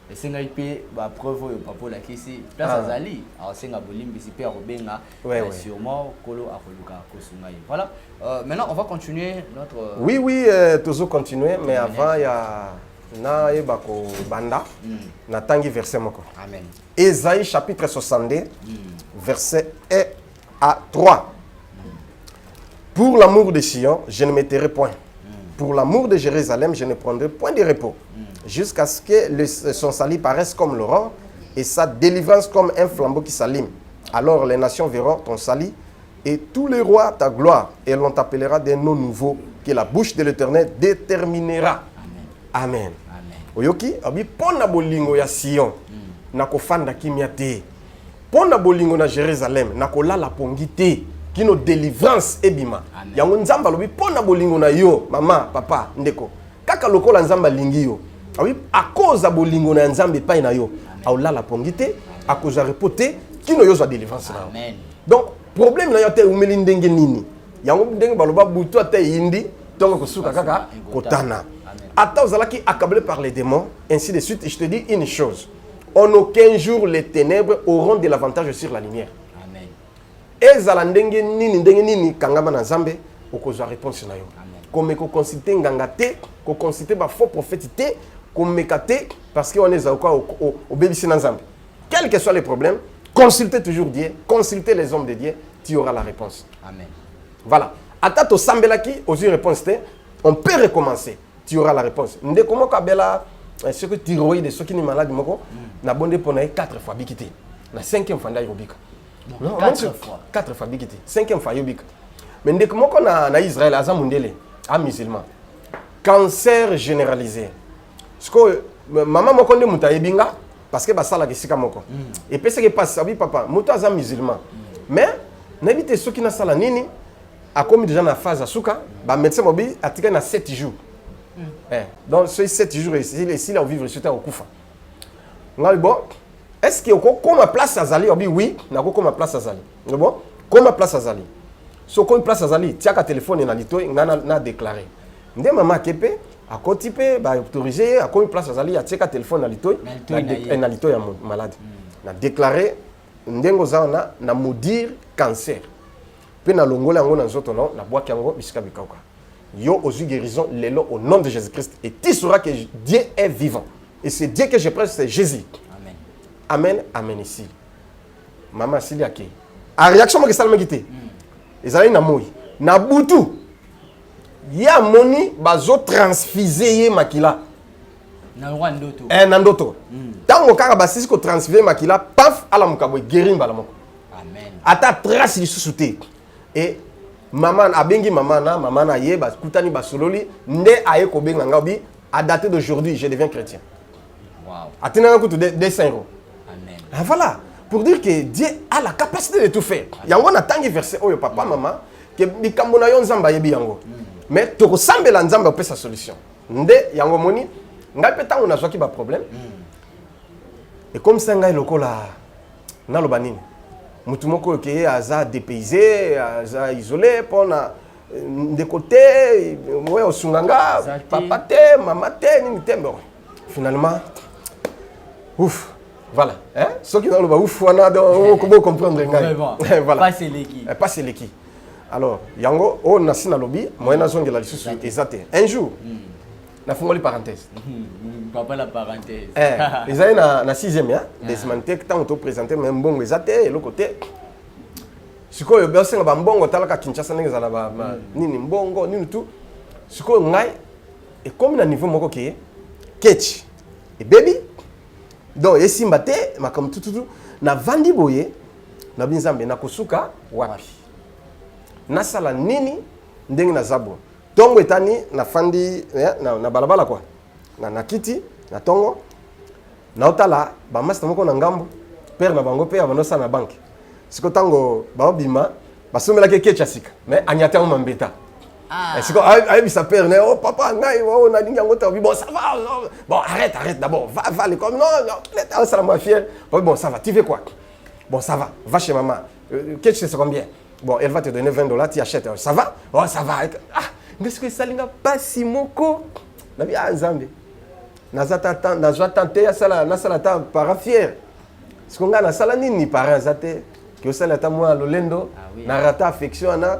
Speaker 5: Et c'est un peu la preuve au papa là qui ici place Azali. Alors c'est un bolim ici père Obenga. Sûrement Kolo a Koluka Kosungai. Voilà. Maintenant on va continuer notre.
Speaker 2: Oui, oui, toujours continuer, mais avant il y a na ebako banda na tangi verset moko.
Speaker 5: Amen.
Speaker 2: Ésaïe chapitre 62 verset 1 à 3. Pour l'amour de Sion, je ne m'étairai point. Pour l'amour de Jérusalem, je ne prendrai point de repos. Jusqu'à ce que son salut paraisse comme l'aurore et sa délivrance comme un flambeau qui s'allume. Alors les nations verront ton salut et tous les rois ta gloire, et l'on t'appellera des noms nouveaux que la bouche de l'Éternel déterminera. Amen. Oyoki, abi pona bolingo ya Sion, nako fanda kimia te. Pona bolingo na Jérusalem, nako lala pongi te. Kino délivrance ebima. Yango nzamba lobi pona bolingo na yo, mama, papa, ndeko. Kaka lokola nzamba lingi yo. Abi akoza bolingo na nzambe pa na yo. Aula la pongite, akoza repote, kino yo za délivrance na.
Speaker 5: Amen.
Speaker 2: Donc problème na yo te umeli ndenge nini. Yango ndenge baloba butu ate yindi, tongo kosuka kaka kotana. Ata ozalaki accablé par les démons, ainsi de suite, je te dis une chose. En aucun jour les ténèbres auront de l'avantage sur la lumière. Ezala ndenge nini kangama na nzambe okozwa réponse na yo. Komeko consulter nganga te, ko consulter ba faux prophète te, komeka te parce que on est au bébisi na nzambe. Quel que soit les problèmes, consultez toujours Dieu, consultez les hommes de Dieu, tu auras la réponse. Amen. Voilà. Atato sambelaki aux réponse te, on peut recommencer. Tu auras la réponse. Ndeko moko bela ce que thyroïde ceux qui ni malade moko na bonde pona 4 fois bikité. Na 5e fois ndairobika. Non, 4 fois bikiti. 5e fois yobika. Mais dès que moko na Israël aza mundele a musulman. Cancer généralisé. Ce que maman moko nde muta yebinga parce que basala kisika moko. Et puis ce qui passe abi papa, muta aza musulman. Mais n'habite ceux qui na sala nini a commis déjà na phase asuka, ba médecin mobi atika na 7 jours. Donc ces 7 jours ici là vivre sur terre au kufa. Ngali bon. Est-ce que comme place Azali, oui, na comme place Azali. Bon, comme place Azali. So comme place Azali, tiaka téléphone na lito na déclaré. Ndé maman kepe a kotipe ba autorisé a comme place Azali a tiaka téléphone na lito na lito ya malade. Na déclaré ndengo za na maudire cancer. Pe na longola ngo na nzoto non na boaki yango bisika bikauka. Yo aux guérison lelo au nom de Jésus-Christ et tu sauras que Dieu est vivant. Et c'est Dieu que je prêche, c'est Jésus. Amen, amen ici. Maman Silia qui a réaction que ça me quitte. Ezali na moi. Na butu. Ya moni bazo transfuser makila.
Speaker 5: Na ndoto.
Speaker 2: Na ndoto. Tango kaka basisi ko transfuser makila, paf ala mukabo guérir bala moko.
Speaker 5: Amen.
Speaker 2: Ata trace lisusu te. Et maman abengi maman na yeba kutani basololi nde aye ko benga ngabi à dater d'aujourd'hui je deviens chrétien.
Speaker 5: Wow.
Speaker 2: Atina kutu de 5 euros.
Speaker 5: Ah,
Speaker 2: voilà, pour dire que Dieu a la capacité de tout faire. Yango na tangi verset oyo papa maman que bikambo na yo nzamba yebi yango. Mais to ko sambela nzamba pe sa solution. Nde yango moni ngai pe tango na zwaki ba problème. Et comme ça ngai lokola na lobanini. Mutu moko ke aza dépaysé, aza isolé pona de côté moi osunganga papa te mama te ni tembo. Finalement ouf. Voilà, hein? Ceux qui ont le ouf, on a comment comprendre voilà.
Speaker 5: Pas c'est l'équipe.
Speaker 2: Pas c'est l'équipe. Alors, yango, on a signé lobby, moi na zonge la lisusu exact. Un jour, na fongoli parenthèse.
Speaker 5: Papa la parenthèse.
Speaker 2: Ils avaient na 6e ya, desmanté tant on présenté même bon exact et le côté. Siko yo besenga ba mbongo talaka Kinshasa ndenge za ba nini mbongo nini tout. Siko ngai et comme na niveau moko ke ketch et baby donc esimba te makam tututu na vandi boye na binzambe na kosuka wapi na sala nini ndenge na zabo tongo etani na fandi na balabala kwa na kiti na tongo na otala ba master moko na ngambo père na bango pe abanosa na banque siko tango ba obima basomela ke ketcha sika mais anyata mo mbeta. C'est quoi avec sa père, oh papa, on a dit bon ça va, bon arrête d'abord, va à l'école, non, ça m'a fière. Bon ça va, tu fais quoi? Bon ça va chez maman. Qu'est-ce que c'est combien? Bon elle va te donner $20, tu achètes, ça va? Oh ça va. Ah, qu'est-ce que ça n'a pas si moko? Na bien Nzambe. nazwa tante nasala ta para fier siko nga nasala nini para aza te ke osala ta mwa lolendo na rata affection na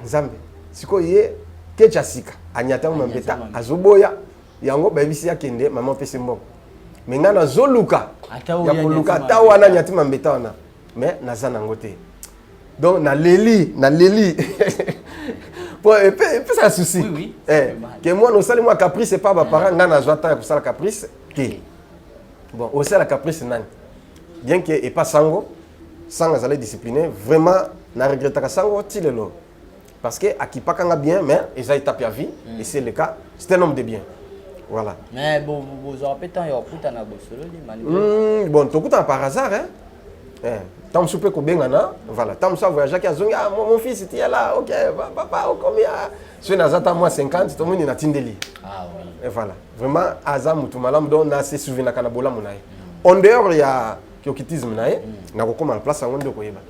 Speaker 2: nzambe siko ye kecha sika anyata mambeta azoboya yango bayebisi akende mama pesi mbongo me nga nazoluka ya koluka ata wana anyati mambeta wana me naza nango te donc na leli Bon, et puis ça a souci.
Speaker 5: Oui.
Speaker 2: Que moi, nous saluons caprice, c'est pas ma parent, n'a pas joie pour ça la caprice. Bon, aussi la caprice, non. Bien que et pas sango, sans aller discipliner, vraiment, n'a regretté que sango, tu le lo. Parce que à qui pas quand bien, mais ils ont établi à vie, et c'est le cas, c'est un homme de bien. Voilà.
Speaker 5: Mais bon, vous aurez peut-être un peu de
Speaker 2: bon, tout le par hasard, hein. Tant que souper Bengana, voilà. Tant que ça voyage qui a zonga, mon fils était là, ok, papa, combien? Je suis à moi 50, tout le monde est à Tindeli.
Speaker 5: Ah oui.
Speaker 2: Et voilà. Vraiment, Azam ou Malam, donc on a assez souvenirs à Kanabola Monaï. En dehors, il y a Kyokitisme, on a recommandé en place à Wando Koyeba.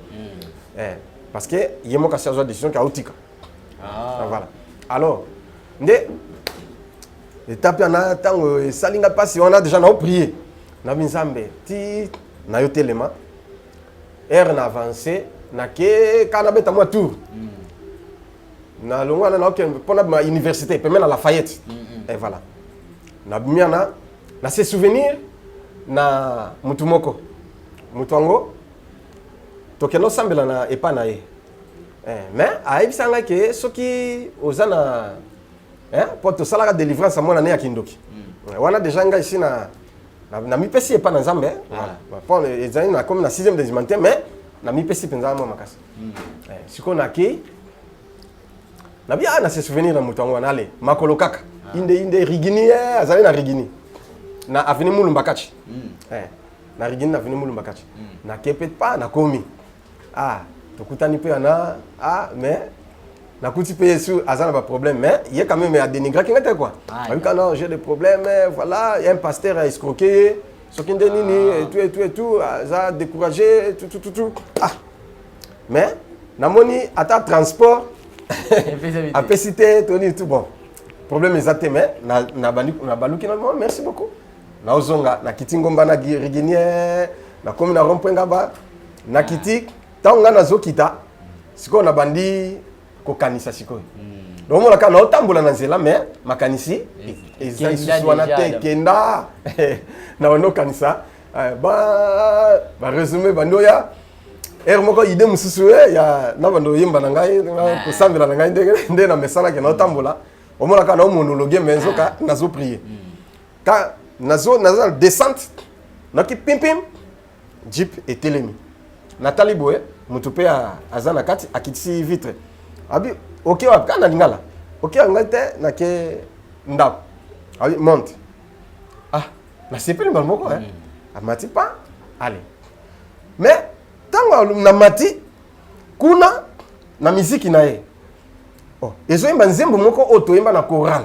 Speaker 2: Parce que il y a une décision chaotique. Voilà. Alors, l'étape, Salinga passe, on a déjà prié. On a mis Zambé, on a eu l'élément. Air na avancé na ke kana beta moi tour na longa na ok pona ma université pe na Lafayette et voilà na miana na se souvenir na mutumoko mutuango tokeno sambela na epa na ye mais aibisanga ke soki ozana pour to sala délivrance à mona ne ya kindoki wana déjà nga ici na mi pesi epa na nzambe voilà pour les années na comme na 6e désimanté mais na mi pesi penza mo makasi siko na ki na bia na se souvenir na mutango na ale makolo kaka inde rigini azali na rigini na avenue Mulumba Kachi na rigini na avenue Mulumba Kachi na kepet pas na komi tokutani pe na mais na kuti pe Yesu azana ba problème mais il y a quand même à dénigrer qui était quoi quand non j'ai des problèmes voilà il y a un pasteur à escroquer ce qui nini et tout ça découragé tout mais na moni ata transport a pesité toni tout bon problème exacté mais na baluki na merci beaucoup na ozonga na kitingomba na riginier na komi na rond-point ngaba na kiti tanga na zokita siko na bandi kokanisa sikoyo donc on a quand otambola na nzela mais makanisi eza isusu wana te kenda na ono kanisa ba résumé bandoya moko ide mususu ya na bando yimba na ngai ko sambela na ngai nde na mesala ke na otambola omona kana o monologue menzoka nazo prier ka nazo descente na ki pim jeep et telemi Nathalie Boé mutupe azana kati akitisi vitre abi ok wa kana lingala ok ngate na ke ndap abi monte na sepeli moko amati pa allez mais tango na mati kuna na miziki na ye ezo imba nzembo moko oto imba na choral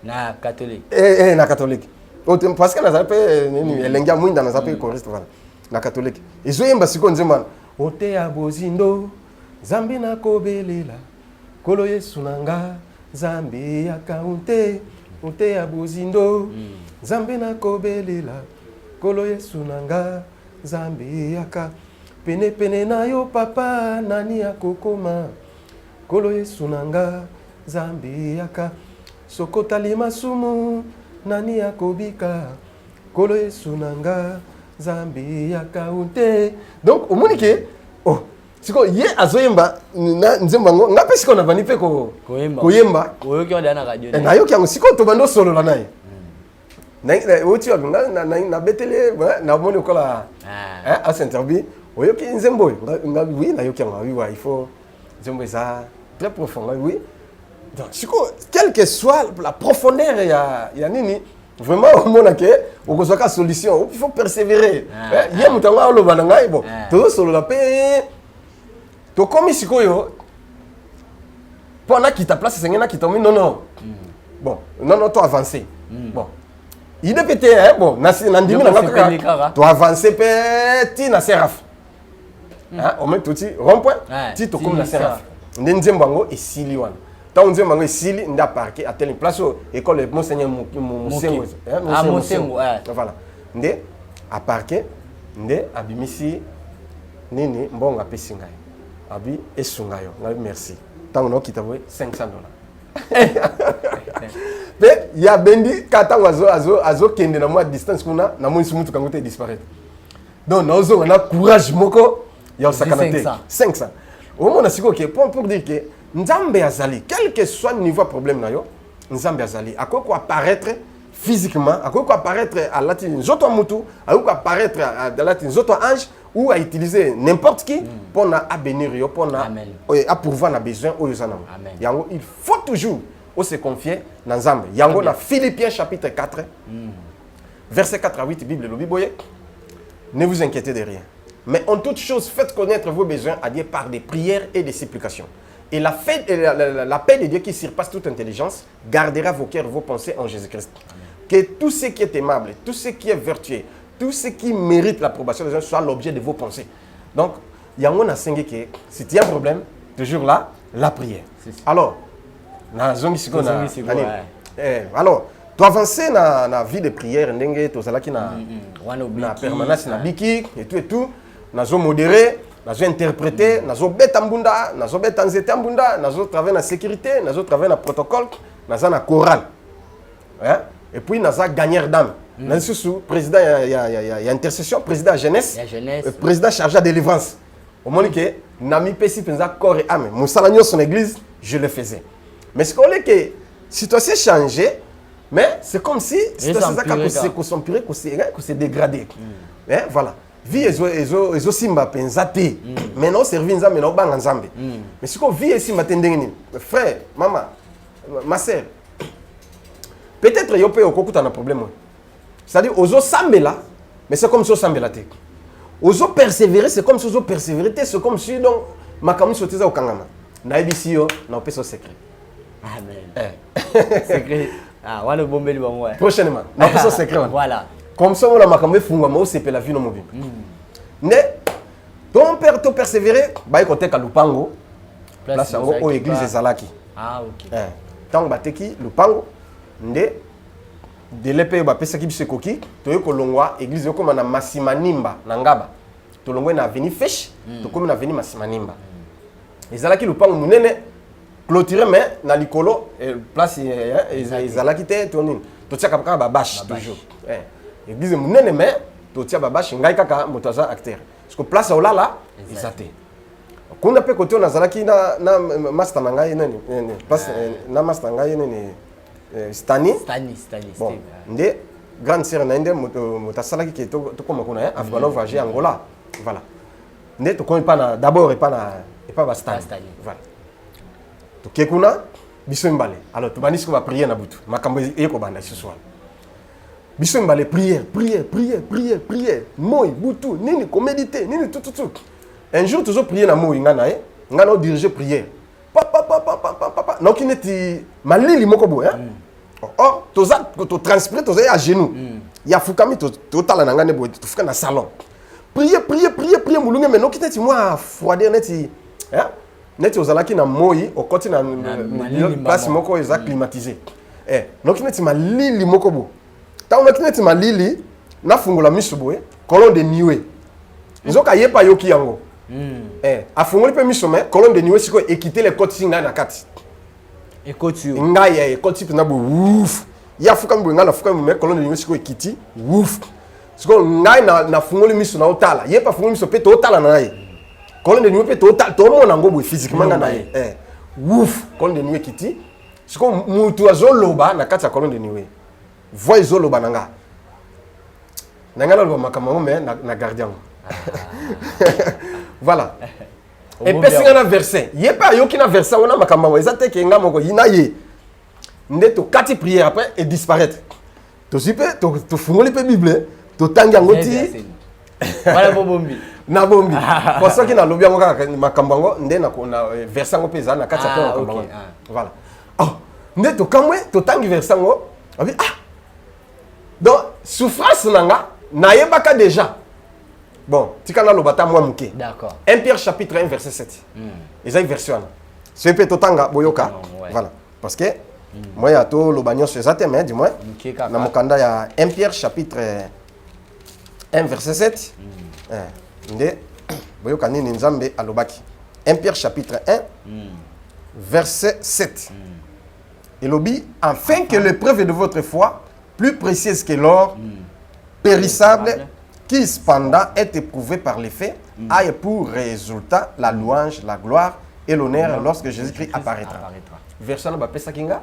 Speaker 5: na catholique
Speaker 2: na catholique oto parce que na zape nini elengia mwinda na zape choriste voilà na catholique ezo imba siko nzemba ote ya bozindo zambi na kobelela kolo Yesu nanga zambi ya kaunte ote ya bozindo zambi na kobelela kolo Yesu nanga zambi ya ka pene na yo papa nani ya kokoma kolo Yesu nanga zambi ya ka sokotali masumu nani ya kobika kolo Yesu nanga zambi ya kaunte donc omonike siko ye azoyemba na nzemba ngo ngape siko na bani pe koyemba
Speaker 5: oyoki on na radio
Speaker 2: na yoki yango siko to bando solo la naye na oti wa na betele na moni kola a s'interview oyoki nzembo ngabi oui na yoki yango oui il faut nzembo ça très profond oui donc siko quelle que soit la profondeur ya nini vraiment au monde que au kozoka solution il faut persévérer ye mutanga lo bananga bon to solo la paix to komi sikoyo pona kita place sengena kitomi non bon non to avancer bon il est pété bon na ndimi na ngaka to avancer petit na seraf on met tout rond point ti to comme na seraf ndenze mbango esili wana tant on dit mango ici on a parqué à telle place école monseigneur Mosengo
Speaker 5: ah Mosengo
Speaker 2: voilà ndé à parqué ndé abimisi nini mbonga pesinga abi esungayo ngabi merci tant on a quitté $500 mais il y a bendi kata azo kende na moi distance kuna na moi mutu kangote disparaître donc nazo on a courage moko ya sakanate 500 au moins siko que pour dire que nzambe azali quel que soit le niveau problème na yo nzambe azali akoko apparaître physiquement akoko apparaître à lati nzoto mutu akoko apparaître à lati nzoto ange ou à utiliser n'importe qui pour na bénir yo pour na à pourvoir na besoin au yozana yango il faut toujours se confier dans Nzambe yango na Philippiens chapitre 4 verset 4 à 8 Bible le Bible ne vous inquiétez de rien mais en toute chose faites connaître vos besoins à Dieu par des prières et des supplications et la paix de Dieu qui surpasse toute intelligence gardera vos cœurs vos pensées en Jésus-Christ. Que tout ce qui est aimable, tout ce qui est vertueux, tout ce qui mérite l'approbation des gens soit l'objet de vos pensées. Donc, il y a un enseigné que si tu as un problème, toujours là, la prière. Alors, alors, tu avances dans la vie de prière, tu as la permanence, na biki, et tout, tu modéré, tu interprété, tu betambunda, tu betanzetambunda, tu travaillé dans la sécurité, tu travaillé dans le protocole, tu dans la chorale. Et puis, tu as gagné d'âme. Président, il y a intercession, président de jeunesse, président chargé de délivrance. Au moment que Nami Pessi pensa corps et âme. Mon salagnon son église, je le faisais. Mais ce qu'on est que la situation a changé, mais c'est comme si la situation s'empirée, qu'on s'est dégradé. Voilà. Vie est aussi ma pensée. Maintenant, servir Nzambe, maintenant, bang Nzambe. Mais ce qu'on vit ici, frère, maman, ma soeur, peut-être qu'il y a un problème. C'est-à-dire, aux autres sambe là, mais c'est comme si on sambe là. Aux autres persévérer, c'est comme si on persévérer, c'est comme si donc ma caméra sautait au Kangama. Naibisi yo, na opé son secret.
Speaker 5: Amen. Secret. Ah, on va le bomber le bon ouais.
Speaker 2: Prochainement, na opé son secret.
Speaker 5: Voilà.
Speaker 2: Comme ça on la ma caméra funga ma c'est la vie no mobile. Ne ton père to persévérer, ba côté ka lupango. Place yango au église ezalaki.
Speaker 5: Ah OK.
Speaker 2: Tant bateki lupango nde de l'épée ba pesa ki biso koki toyo kolongwa église yoko na Masimanimba na Ngaba to longwe na avenue Fesh to komi na avenue Masimanimba ezalaki lupango munene clôturé mais na likolo place ezalaki te to nini to tia kaka ba bâche toujours église munene mais to tia ba bâche ngai kaka motaza acteur parce que place au là ezate kuna pe côté na zalaki na master ngai nani place na master ngai nani Stani.
Speaker 5: Bon,
Speaker 2: ndé grande sœur nainde motasalaki qui to comme kuna Afghano voyager Angola. Voilà. Ndé to connais pas d'abord et pas Stani. Voilà. To kekuna biso mbale. Alors to banisiko va prier na butu. Makambo eko banda ce soir. Biso mbale prière. Moi butu nini ko méditer, nini tout. Un jour toujours prier na moi ngana ngana diriger prière. Papa. Donc il est malili moko bo oh toza to transpirer toza à genoux ya fukami to tala na ngane bo to fuka na salon prier mulunge mais non qui était moi froider neti neti ozalaki na moi au côté na place moko eza climatisé donc neti malili moko bo ta on neti malili na fungula miso bo colonne de nuée nzoka yepa yoki yango afungoli pe miso mais colonne de nuée siko équiter les côtes singa na kati
Speaker 5: ekoti
Speaker 2: ngai ekoti pena bo ouf ya fuka mbo ngana fuka mais colonne de nuée siko équiti ouf siko ngai na fungoli miso na otala yepa fungoli miso pe to otala na ye colonne de nuée pe to otala to mona ngo bo physiquement ngana ye ouf colonne de nuée équiti siko mutu azoloba na kati ya colonne de nuée voix izoloba nanga nanga lo makamamo mais na gardien. Voilà. Et puis c'est un verset. Il y a pas yoki na verset on a makamba ezate ke nga moko ina ye. Ndeto kati prière après et disparaître. To sipe to fungoli pe Bible, to tanga ngoti.
Speaker 5: Voilà bombi.
Speaker 2: Na bombi. Pour ça qui na lobi ngo kaka makamba ngo nde na verset ngo peza na kati ya makamba. Voilà. Oh, ndeto kamwe to tangi verset ngo. Donc souffrance nanga na yebaka déjà. Bon, tu as le bata moi mouké.
Speaker 5: D'accord.
Speaker 2: 1 Pierre chapitre 1 verset 7. Ils ont une version. C'est peut totanga boyoka.
Speaker 5: Ouais.
Speaker 2: Voilà. Parce que moi, il y a tout le bagnon sur ça, mais dis-moi. Dans mon candidat, il y a 1 Pierre chapitre 1 verset 7. Boyoka ni nzambe alobaki. 1 Pierre chapitre 1 verset 7. Et l'obi, afin que l'épreuve de votre foi, plus précieuse que l'or, périssable, qui cependant est éprouvé par les faits, aille pour résultat la louange, la gloire et l'honneur lorsque Jésus-Christ apparaîtra. Verset na bapesa kinga.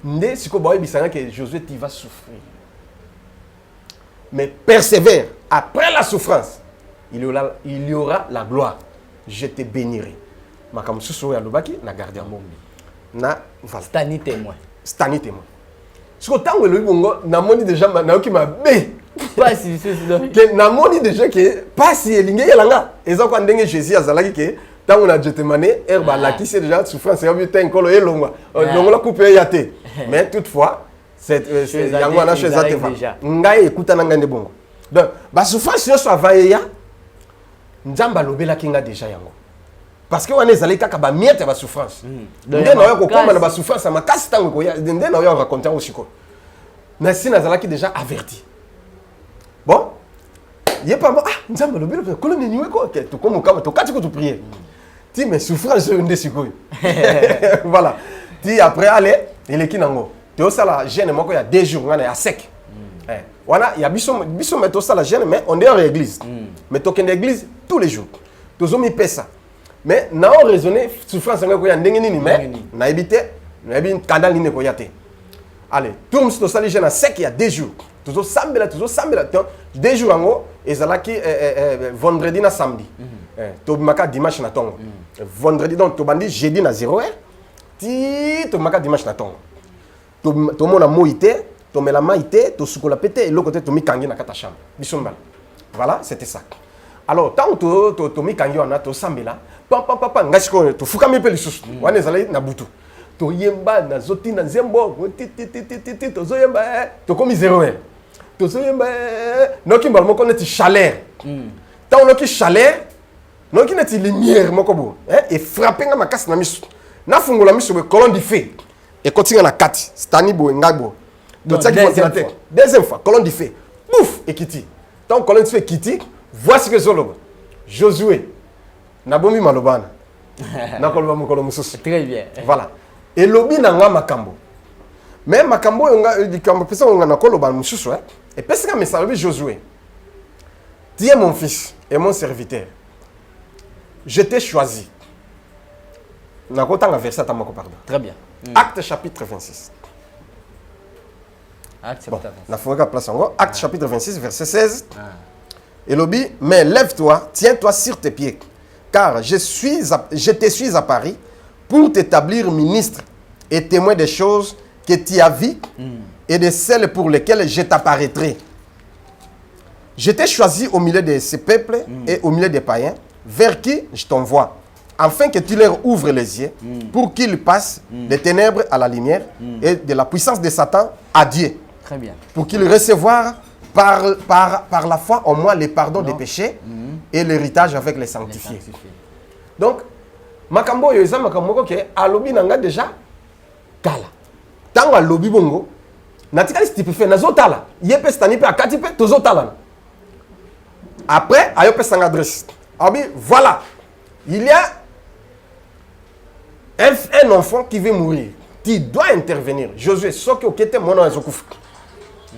Speaker 2: Nde siko boy bisanga que Josué tu vas souffrir. Mais persévère. Après la souffrance, il y aura la gloire. Je te bénirai. Makam susu ya lobaki na garder mombi. Na voilà.
Speaker 5: Stani témoin.
Speaker 2: Stani témoin. Siko tango le bongo na moni déjà na oki mabe.
Speaker 5: Pas si c'est
Speaker 2: que na moni déjà que pas si elinge yalanga. Eza kwa ndenge Jésus azalaki que tant on a jeté mané herba la qui c'est déjà souffrance c'est bien un colo et longa. Longa couper yaté. Mais toutefois cette yango na chose ate va. Ngai écoute na ngande bongo. Donc ba souffrance yo so va ya nzamba lobela kinga déjà yango. Parce que on est allé kaka ba miette ba souffrance. Ndé na yo ko koma na ba souffrance makasi tango ko ya ndé na yo raconter aussi ko. Mais si nazalaki déjà averti. Bon, il n'y a pas nous avons le but de coloniser quoi que tu comme tu quand tu prier. Tu mais souffrance de ndesiko. Voilà. Tu après aller il est qui nango. Tu as la gêne moi il y a 2 jours on est à sec. Voilà, il y a biso mais tu as la gêne mais on est en église. Mais tu es en église tous les jours. Tu as mis pesa. Mais na on raisonner souffrance ngako ya ndenge nini mais na éviter na bien canal ni ko yate. Allez, tout le monde tu as la gêne à sec il y a 2 jours. Toujours sambela 2 jours en haut et zalaki vendredi na samedi to maka dimanche na tongo vendredi donc to bandi jeudi na 0h ti to maka dimanche na tongo to mona moité to mela maité to sukola pété et l'autre côté to mikangi na kata chambre bisombal voilà c'était ça alors tant to mikangi on a to sambela papa ngashiko to fukami pe lisusu wana zalaki na butu to yemba na zoti na zembo ti to zoyemba to komi 0h noki mbala moko neti chaleur tant noki chaleur noki neti lumière moko bo et frapper nga makasi na miso na fungola miso be colonne du feu et continue na kati stani bo ngabo dotsaki ventilateur deuxième fois colonne du feu pouf et kiti tant colonne du feu kiti voici que zolo Josué na bomi malobana na kolba mokolo mususu
Speaker 5: très bien
Speaker 2: voilà et lobi na nga makambo mais makambo nga likambo pesa nga na koloba mususu et parce que message Josué, tu es mon fils et mon serviteur. Je t'ai choisi. Na ko tanga verset tamako pardon.
Speaker 5: Très bien.
Speaker 2: Acte chapitre 26.
Speaker 5: Acte
Speaker 2: Bon,
Speaker 5: chapitre 26.
Speaker 2: na foka place ngo Acte chapitre 26 verset 16. Et lobi, mais lève-toi, tiens-toi sur tes pieds, car je te suis à Paris pour t'établir ministre et témoin des choses que tu as vues et de celles pour lesquelles je t'apparaîtrai. Je t'ai choisi au milieu de ces peuples et au milieu des païens, vers qui je t'envoie, afin que tu leur ouvres les yeux, pour qu'ils passent des ténèbres à la lumière et de la puissance de Satan à Dieu.
Speaker 5: Très bien.
Speaker 2: Pour qu'ils reçoivent par la foi en moi les pardons des péchés et l'héritage avec les sanctifiés. Donc, makambo yo eza makambo ke alobi nanga déjà kala. Tango alobi bongo natikali si tu peux faire nazotala yepe stani pe akati pe tozotala. Après ayope sang adresse. Abi voilà. Il y a un enfant qui veut mourir. Tu dois intervenir. Josué soki okete mona ezokufa.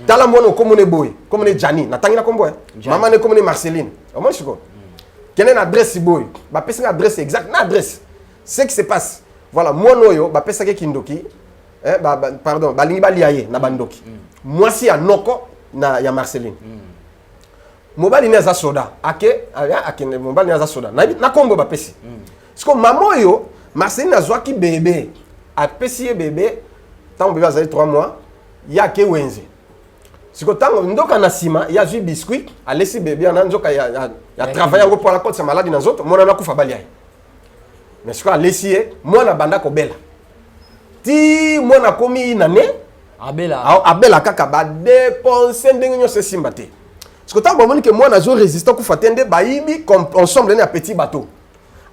Speaker 2: Tala mona komone boy, komone Jani, natangi na kombo Maman ne komone Marceline. Comment je ko? Quelle est l'adresse boy? Ba pesa l'adresse exact, na adresse. Ce qui se passe. Voilà, mono yo ba pesa ke kindoki. Pardon, balingi baliaye na bandoki. Moi si ya noko na ya Marceline. Mobali ni za soda. Ake mobali ni za soda. Na kombo ba pesi. Siko maman yo Marceline azwaki bébé. A pesi bébé. Tant bébé azali 3 mois, ya ke wenze. Siko tango ndoka na sima ya zui biscuit, alesi bébé na nzoka ya travailler ngo pour la côte sa maladie na zoto, mona na kufa baliaye. Mais siko alesi mona banda ko bela. Ti mona komi inane abela kaka ba dépenser ndenge nyo se simbate. Siko tango moni ke mona zo résister ku fatende ba yibi ensemble na petit bateau.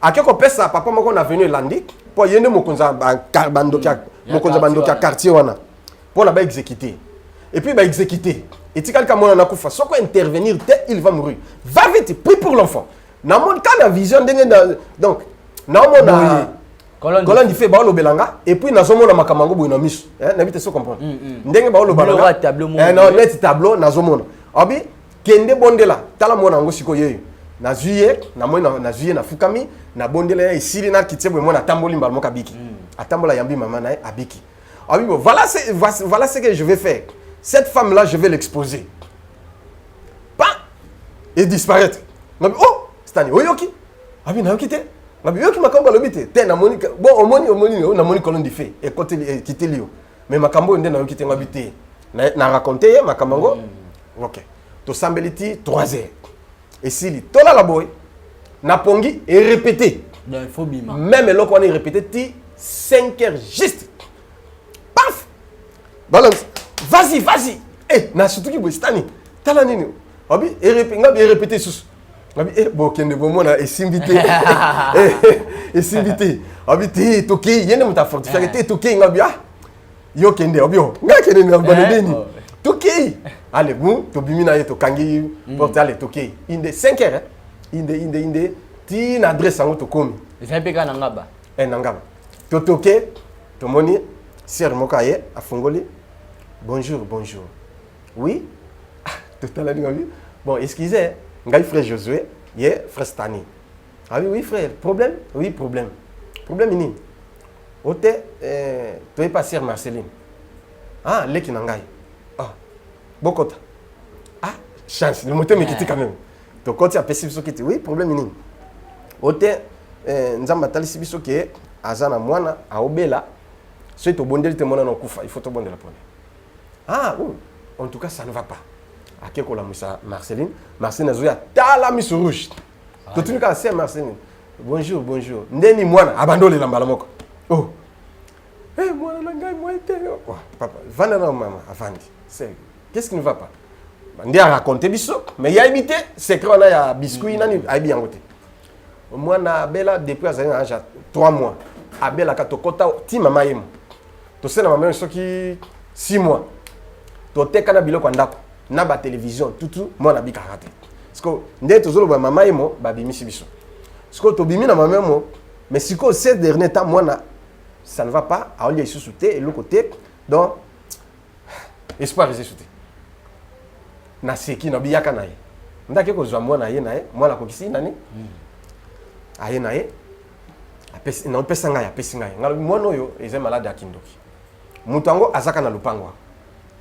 Speaker 2: Akeko pesa papa moko na venu landi po yende mokonza bandoki quartier wana pour la ba exécuter et puis ba exécuter et tikali ka mona na kufa soko intervenir il va mourir va vite prie pour l'enfant na mon cas la vision donc na mona Colonne di fait ba lo belanga et puis na zomona makamango boy na miso na vite so comprendre ndenge ba lo balanga non net tableau na zomona abi kende bondela tala mona ngo siko yeyo na juillet na mona na juillet na fukami na bondela isili na kitebwe mona tamboli mbal moka biki atambola yambi mama na abiki abi bon voilà ce que je vais faire cette femme là je vais l'exposer pas et disparaître oh stani oyoki abi na okite ngabi yoki makambo lobite te na moni bon omoni na moni Colonne di fait et côté quitter lio mais makambo ndé na okite ngabi te na raconter makambo OK to sambeliti 3 heures et si tola la boy na pongi et répéter
Speaker 5: donc il faut bima
Speaker 2: même eloko on est répété ti 5 heures juste paf balance vas-y eh na surtout ki boy stani tala nini abi et répéter sous abi bon kende bomona esimbité esimbité abi te toki yende muta fortifier te toki ngabi ah yo kende abi yo ngakende ngabana deni toki allez bon to bimina yeto kangi porte allez toki inde 5 heures inde ti na adresse ngo to komi
Speaker 5: ezapeka na ngaba
Speaker 2: nangaba to toki to moni sir mokaye afungoli bonjour oui total ngabi bon excusez ngai frère Josué ye frère Stani ah oui frère problème nini ote toi pas sœur Marceline ah leki nangai ah bokota ah chance le moteur me quitte quand même to koti a pesi biso kiti oui problème nini ote nzamba talisi biso ke azana mwana aobela so to bondeli te mwana no kufa il faut to bondela pone ah en tout cas ça ne va pas akeko la musa Marceline azoya tala miso rouge to tuni ka c'est Marceline bonjour ndeni mwana abandole la mbala moko oh mwana na ngai moite oh papa vana na mama avandi c'est qu'est-ce qui ne va pas ndi a raconter biso mais ya habité secret on a ya biscuit nani aibi yango te mwana bela depuis azali na âge 3 mois abela ka to kota ti mama yemo to sena mama soki 6 mois to teka na biloko ndako na ba télévision tout moi na bika raté parce que ndé tozolo ba mama emo ba bimisi biso parce que to bimi na mama emo mais siko ces derniers temps moi na ça ne va pas a oli sous-souté et le côté donc espoir est sous-souté na seki na biyaka na ye ndake ko zwa mwana ye na ye mwana ko kisi nani aye na ye apesi na pesa nga ya pesi nga ngalo mwana oyo eze malade akindoki mutango azaka na lupangwa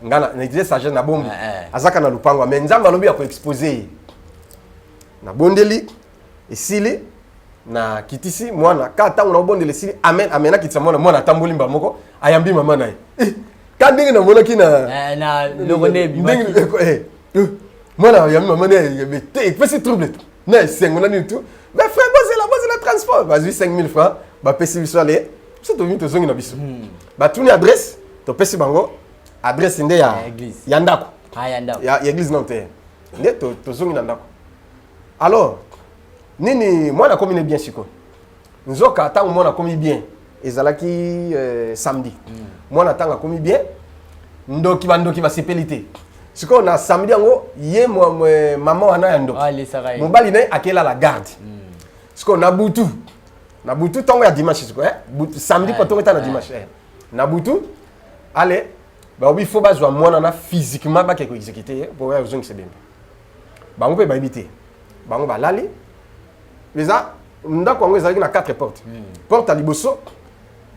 Speaker 2: ngana na disait sagesse na bombi azaka na lupango mais nzamba alobi ya ko exposer na bondeli esili na kitisi mwana ka tango na bondeli esili amena kitisa mwana tamboli mba moko ayambi mama na ye ka ndenge na mona kina
Speaker 5: na logone bimaki
Speaker 2: mwana yambi mama na ye bete pesi trouble na sengo na ni tout mais frère bose la transport vas-y 5000 francs ba pesi biso ale c'est to vite zongi na biso ba tuni adresse to pesi bango adresse nde ya ndako ya église non te nde to zongi na ndako alors nini mwana komi bien siko nzoka tango mwana komi bien ezalaki samedi mwana tanga komi bien ndoki ba sepelité siko na samedi yango ye mama wana ya ndoko mobali ne akela la garde siko na butu tango ya dimanche siko samedi ko tongo ta na dimanche na butu allez bah oui faut bazwa mwana na physiquement ba keko exécuter pour voir uzongi sebembe bango pe ba ibité bango ba lali leza ndako ngo ezalaki na 4 portes porte à liboso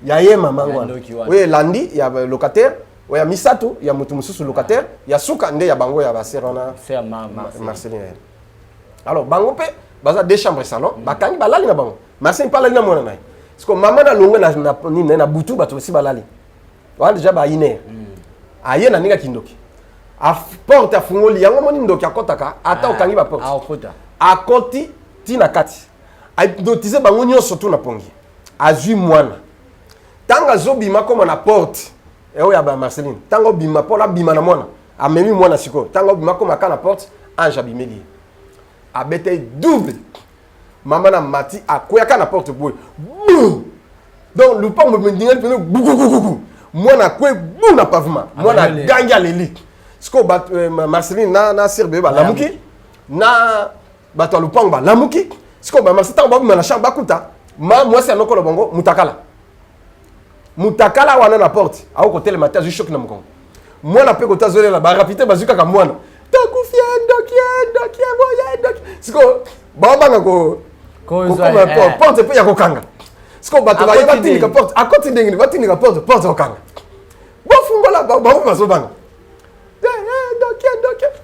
Speaker 2: ya ye mama ngwana oui landi ya locataire oui ya misato ya mutu mususu locataire ya suka nde ya bango ya ba serona
Speaker 5: c'est
Speaker 2: Marceline alors bango pe baza 2 chambres salon bakangi ba lali na bango Marceline pas lali na mwana na parce que maman na longa na butu bato si ba lali wa déjà ba iner aye na ninga kindoki a porte afungoli yango moni ndoki akotaka ata okangi ba porte akoti tina kati a dotize bango nyonso tu na pongi azui mwana tanga zobima koma na porte eyo ya ba Marceline tanga bima pola bima na mwana amemi mwana siko tanga bima koma ka na porte ange abimeli abete double mama na mati akoyaka na porte boy donc lupango mendinga pene bukukuku mwana kwe bu na pavement mwana ganga leli siko bat Marceline na sirbe ba lamuki na bato lupango ba lamuki siko ba Marceline ba na chambre bakuta moi c'est anoko bongo mutakala wana na porte au côté le matin je choque na mkongo mwana pe kota zolela ba rapide bazuka ka mwana takufiendo kiendo siko ba banga ko porte pe ya kokanga siko bato ba yeba ka porte a côté ndengini batini ka porte okanga bo fungola ba bazo banga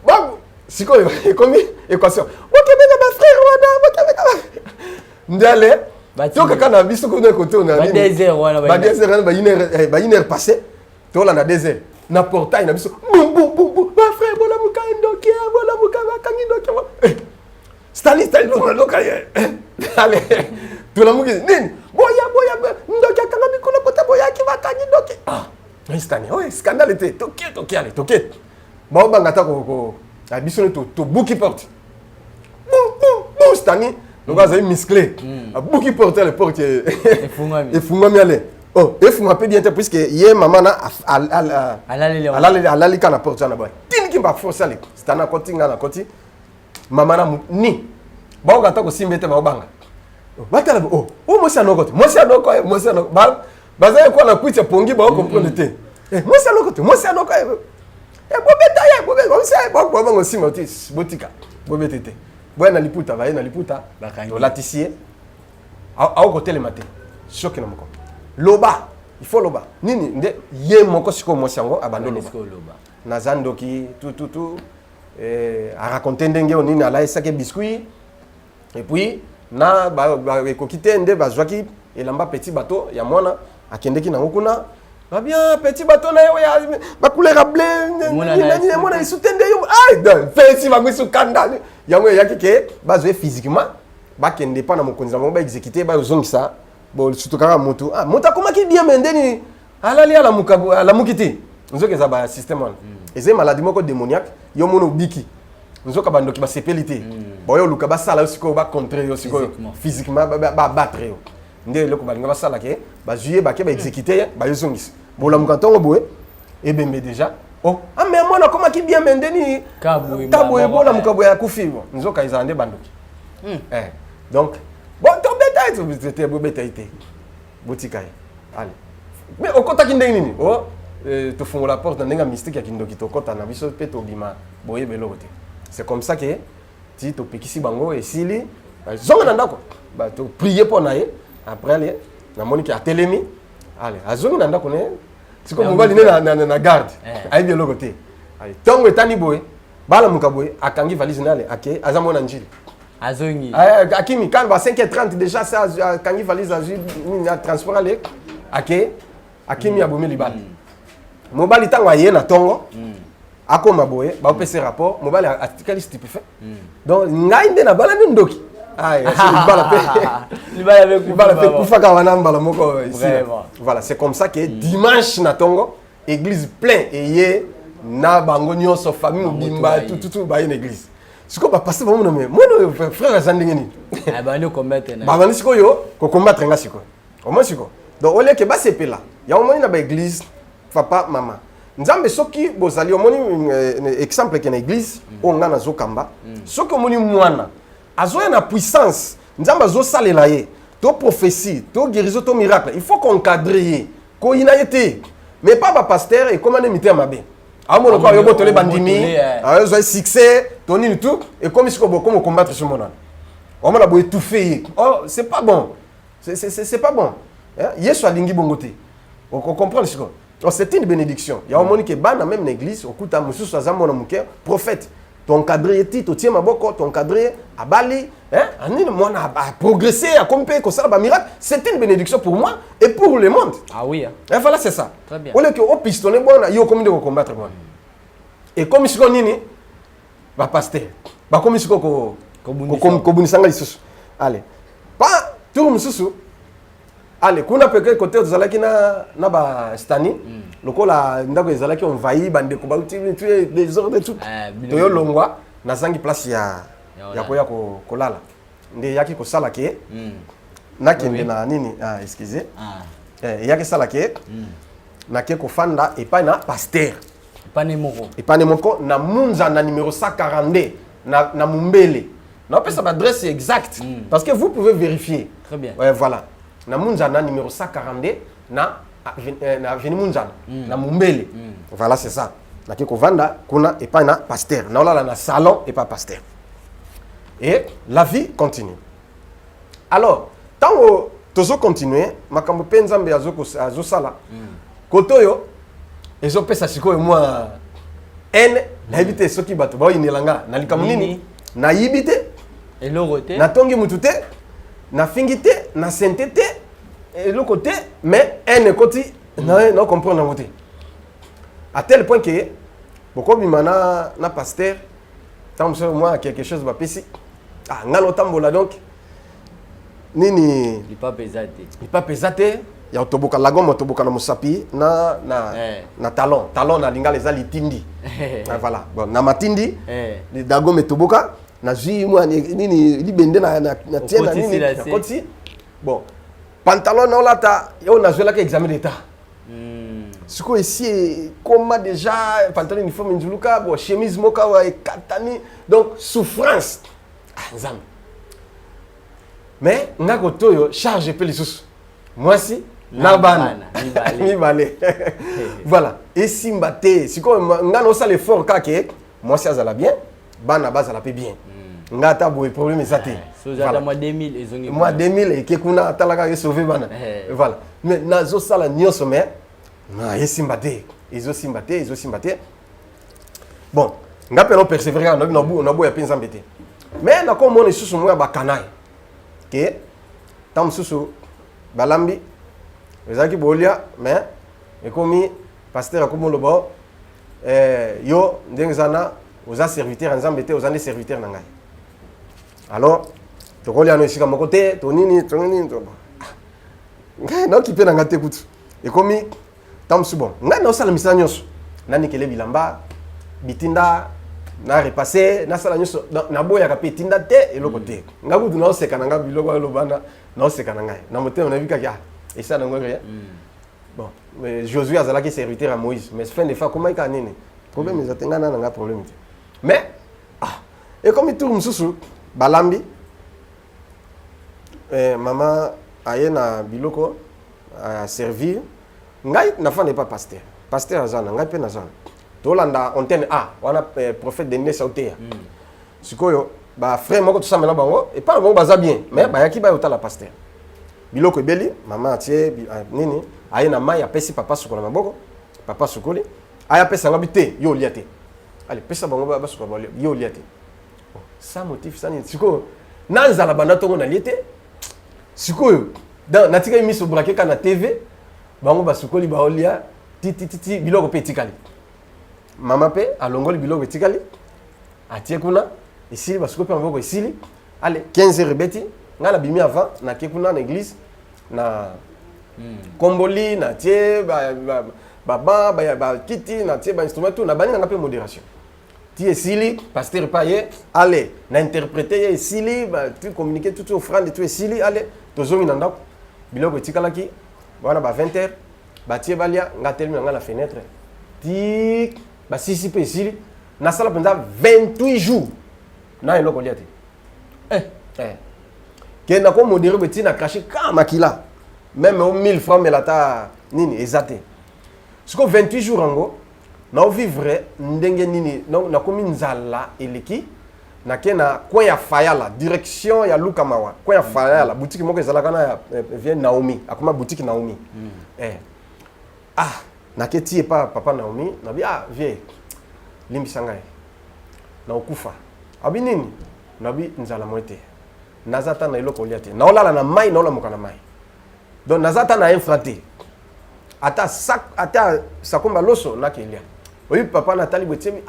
Speaker 2: ba siko comme équation okebeka ba frère wana ndale donc quand on a vu ce qu'on a côté on a
Speaker 5: ba désert wana
Speaker 2: ba désert ba une heure passée to la na désert na portail na biso bum ba frère bona mukaendo kia bona mukawa kangindo kia Stanis donc allez to la muki nini boya ndokia kanga mikolo kota boya ki bakangindo ki ah Stanis ouais scandale était toke ba banga ta ko a biso to buki porte bum Stanis donc vous avez musclé a buki porte le porte et fungami ale oh et funga pe bien puisque hier maman na alali kana porte na boy tin ki ba force ale stana koti ngana koti maman na ni ba ga ta ko simbete ba banga batala oh moi c'est anoko baza ko na kuita pongi ba comprendre te moi c'est anoko bobeta bo simotis botika bobetete boya liputa va na liputa la tissier au côté le matin choque na moko loba il faut loba nini nde ye moko siko mosiango abando loba na zandoki tout a raconter ndenge onini ala esake biscuit et puis na ba ekokite nde bazwaki elamba petit bateau ya mwana akendeki na ngokuna ba bien petit bateau na yo ya ba couleur bleu mwana isutende yo ai fesi ba misu kanda yango yaki ke bazwe physiquement ba kende pa na mokonzi na ba exécuter ba zongisa bo surtout kaka moto moto akomaki bien mendeni alali ala mukabu ala mukiti nzoke za ba système wana eze maladie moko démoniaque yo mono biki nzoka bandoki ba sepelité boyo luka ba sala siko ba contrer yo siko physiquement ba battre yo nde loko balinga ba sala ke ba juillet ba ke ba exécuter ba yo zongisa bo la mukantongo boye et bembe déjà oh mais moi na komaki bien mendeni kabwe bo la mukabu ya kufibo nzoka izande bandoki donc bon to beta ite botika allez mais au kota kindeng nini oh to fongo la porte ndenga mystique ya kindoki to kota na biso pe to bima boye belote c'est comme ça que ti to pekisi bango et sili zonga na ndako ba to prier pour nae après les na moniki a telemi allez azonga na ndako ne siko mobali ne na garde ai belote allez tongo etani boye bala mukaboye akangi valise nale ake azamona njili
Speaker 5: azongi
Speaker 2: akimi quand va 5h30 déjà ça quand il valise à transport aller akimi abomé libal mobali tango ayé na tongo akoma boye ba pese rapport mobali atikali stupéfait donc ngainde na bala ndoki ay libala pe kufa ka wana mbala moko ici voilà c'est comme ça que dimanche na tongo église plein et yé na bango nyonso famille mobimba tout ba une église siko ba passer ba mon moi frère azandenge ni
Speaker 5: ba ni combattre na
Speaker 2: ba ni siko yo ko combattre nga siko au moins siko donc ole ke ba sepela ya au moins na ba église papa maman nzambe soki bozali au moins exemple ke na église o nga na zokamba soki au moins mwana azoya na puissance nzambe azo salela ye to prophétie to guérison to miracle il faut qu'on cadrer ko inayete mais pas ba pasteur et comment imiter mabe amono kwa yobo tole bandimi azo succès toni tout et comme si comme combattre ce monde on m'a beau étouffer oh c'est pas bon c'est pas bon yesu alingi bongote on comprend ce qu'on c'est une bénédiction ya omoni ke bana même l'église okuta mususu azamona muke prophète ton cadre ti to tie maboko ton cadre abali anini mona a progresser a compter ko ça ba miracle c'est une bénédiction pour moi et pour le monde
Speaker 5: ah oui
Speaker 2: et voilà c'est ça
Speaker 5: très bien
Speaker 2: on est que au pistonné bon yo comme de combattre moi et comme si on nini ba pasteur ba comme si ko bunisanga lisusu allez pas tout mususu allez kuna peke côté ozalaki na ba stani lokola ndako ezalaki envahi bande ko ba tuer des ordres tout to yo longwa na zangi place ya koya kolala nde yaki ko sala ke na kende na nini excusez eyaki esalaki nake kofanda epai na pasteur epane moko na munzana numéro 142 na Mumbele. N'opesa l'adresse exacte parce que vous pouvez vérifier.
Speaker 5: Très bien.
Speaker 2: Ouais, voilà. Na munzana numéro 142 na avenue Munzana na Mumbele. Voilà, c'est ça. Nake kovanda kuna epai na pasteur. Na olala na salon et pas pasteur. Et la vie continue. Alors, tant que tozo continuer, makambo pe nzambe azo sala. Kotoyo ezo pesa siko moi na ibite soki bato ba inelanga na likamu nini na ibite
Speaker 5: eloko
Speaker 2: na tongi mutute na fingite na sentete eloko te mais koti na comprendre ngote à tel point que boko bimana na pasteur tant moi quelque chose ba pesi ngalo tambola donc nini lipa pesate ya otoboka lagom otoboka na musapi na talon na lingala eza litindi voilà bon na matindi li dagom etoboka na zui mwa nini libende na tiena nini koti bon pantalon na olata yo na zwela ka examen d'état siko ici comment déjà pantalon uniforme njuluka bon chemise moka wa katani donc souffrance nzambe mais ngako toyo charge pe lisusu moi si Nabana. Mibale. Voilà. Et Simbate, si on a ça l'effort kake, moi si ça la bien, bana base la paix bien. Ngata boy problème ça té.
Speaker 5: Voilà. Moi 2000 ils ont.
Speaker 2: Moi 2000 et kekuna talaka sauver bana. Voilà. Mais nazo sala nyonso mais na Simbate, ils ont Simbate. Bon, ngapé no persévérer na bo ya penza mbete. Mais na ko mona susu mo ba kanai. Que tam susu balambi ezaki bolia mais ekomi pasteur akomo lobo yo ndenge zana oza serviteur nzambe te oza ne serviteur na ngai alors tokolia no esika moko te tonini ngai na okipe na ngate kutu ekomi tamsu bon ngai na osala misala nyonso nani kele bilamba bitinda na repasser na sala nyonso na boya ka pe tinda te eloko te ngai kutu na oseka na ngai biloko lobana na oseka na ngai na motema na bika et ça donc bon Josué azalaki serviteur à Moïse mais fin de fois comment il a nini problème ils attendent na problème mais et comme tout mususu balambi maman ayena biloko a servir ngai na fa n'est pas pasteur azana ngai pe na zana tolanda antenne wana prophète de Nessa Otea sikoyo ba frère moko tout ça maintenant bango et pas bon baza bien mais ba yaki ba yota la pasteur biloko ebeli mama atie nini aye na mai apesi papa sukola maboko papa sukoli aya pesa ngabi te yo lia te allez pesa bango ba sukola yo lia te ça motif ça ni siko nanzala banda tongo na liete siko dans natika miso braquer kana TV bango ba sukoli ba olia ti biloko pe tikali mama pe alongoli biloko tikali atie kuna ici ba sukoli pe maboko ici allez 15h beti ngala bimi avant na kekuna na église na komboli na tie ba kiti na tie ba instrument tout na bani na pe modération tie sili pasteur paye allez na interpréter sili ba tu communiquer tout offrande tout sili allez tozongi na ndako biloko etikalaki bana ba 20h ba tie balia ngatel na ngala fenêtre ti ba sisi pe sili na sala penza 28 jours na eloko liate que na ko modéré beti na cracher kama kila même au 1000 francs mais lata nini ezate siko 28 jours ngo na vivre ndenge nini na komi nzala eleki na kena kwa ya fayala direction ya Lukamawa kwa ya fayala boutique moko ezalaka na vient Naomi akoma boutique Naomi na keti pa papa Naomi na bi vie limbisa ngai na okufa abi nini na bi nzala moite nazata na eloko liate na olala na mai na ola mokana mai donc nazata na infraté ata sakomba loso na kelia oyi papa natali bwetemi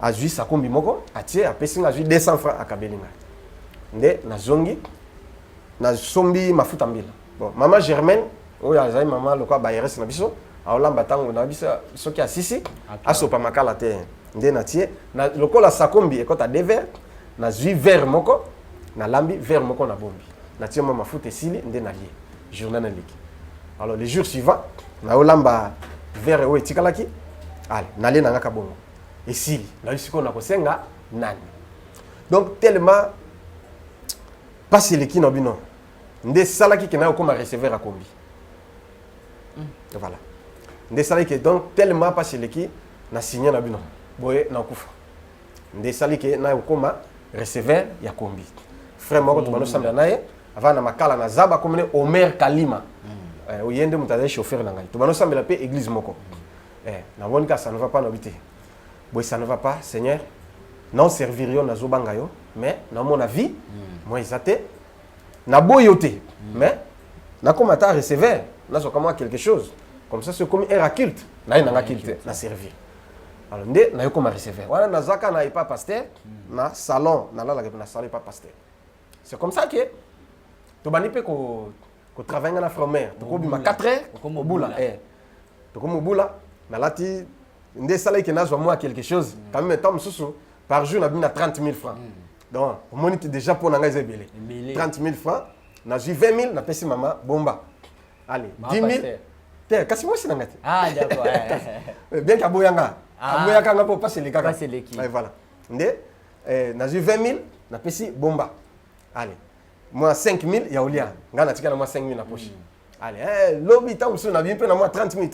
Speaker 2: azui sakombi moko atie apesi azui 200 francs akabelinga nde nazongi na sombi mafuta mbila bon mama Germaine oyo azai mama lokwa bayeres na biso aolamba tango na biso soki asisi asopa makala te nde natie na lokola sakombi ekota 2 verres na zui verre moko na lambi verre moko na bombi na tie mafuta esili nde na lie journée na liki Alors les jours suivants, na olamba vers o etikalaki. Allez, nalé na ngaka bongo. Et si, na yusiko na kosenga nani. Donc tellement pas seleki no bino. Nde salaki ke na okoma recevoir a kombi. Voilà. Nde salaki donc tellement pas seleki na signé na bino. Boye na kufa. Nde salaki na okoma recevoir ya kombi. Frère moko to bano sambla naye avant na makala na zaba comme Omer Kalima. Oyende mutade chauffeur na ngai. To bano sambla pe église moko. Na bon cas ça ne va pas n'habiter. Boye ça ne va pas, Seigneur. Non servirions na zobanga yo, mais na mon avis, moi isate na boyoté. Mais na comme ata recevoir, na so comme quelque chose. Comme ça c'est comme un culte. Na ina culte, na servir. Alors ndé na yo comme recevoir. Voilà na zaka na pas pasteur, na salon, na la na salon pas pasteur. C'est comme ça que to bani pe ko travailler na fromère, to ko bima 4 heures au boula. To ko mo boula, na lati ndé salé que na zo moi quelque chose. Quand même temps sous par jour, on a 30 000 francs. Donc, on monite déjà pour nous 30 000 francs. On a 20 000, on a payé maman, bomba. Allez, 10 000. Qu'est-ce que c'est que
Speaker 5: ah, d'accord.
Speaker 2: Bien qu'à Boyanga. À Boyanga, on n'a pas passé les gars.
Speaker 5: Passer l'équipe.
Speaker 2: Voilà. On a 20 000, on a payé bomba. Allez, moi 5 000, il y a Olia. On a 5 000 dans la poche. Allez, lobby, on a bien payé 30 000,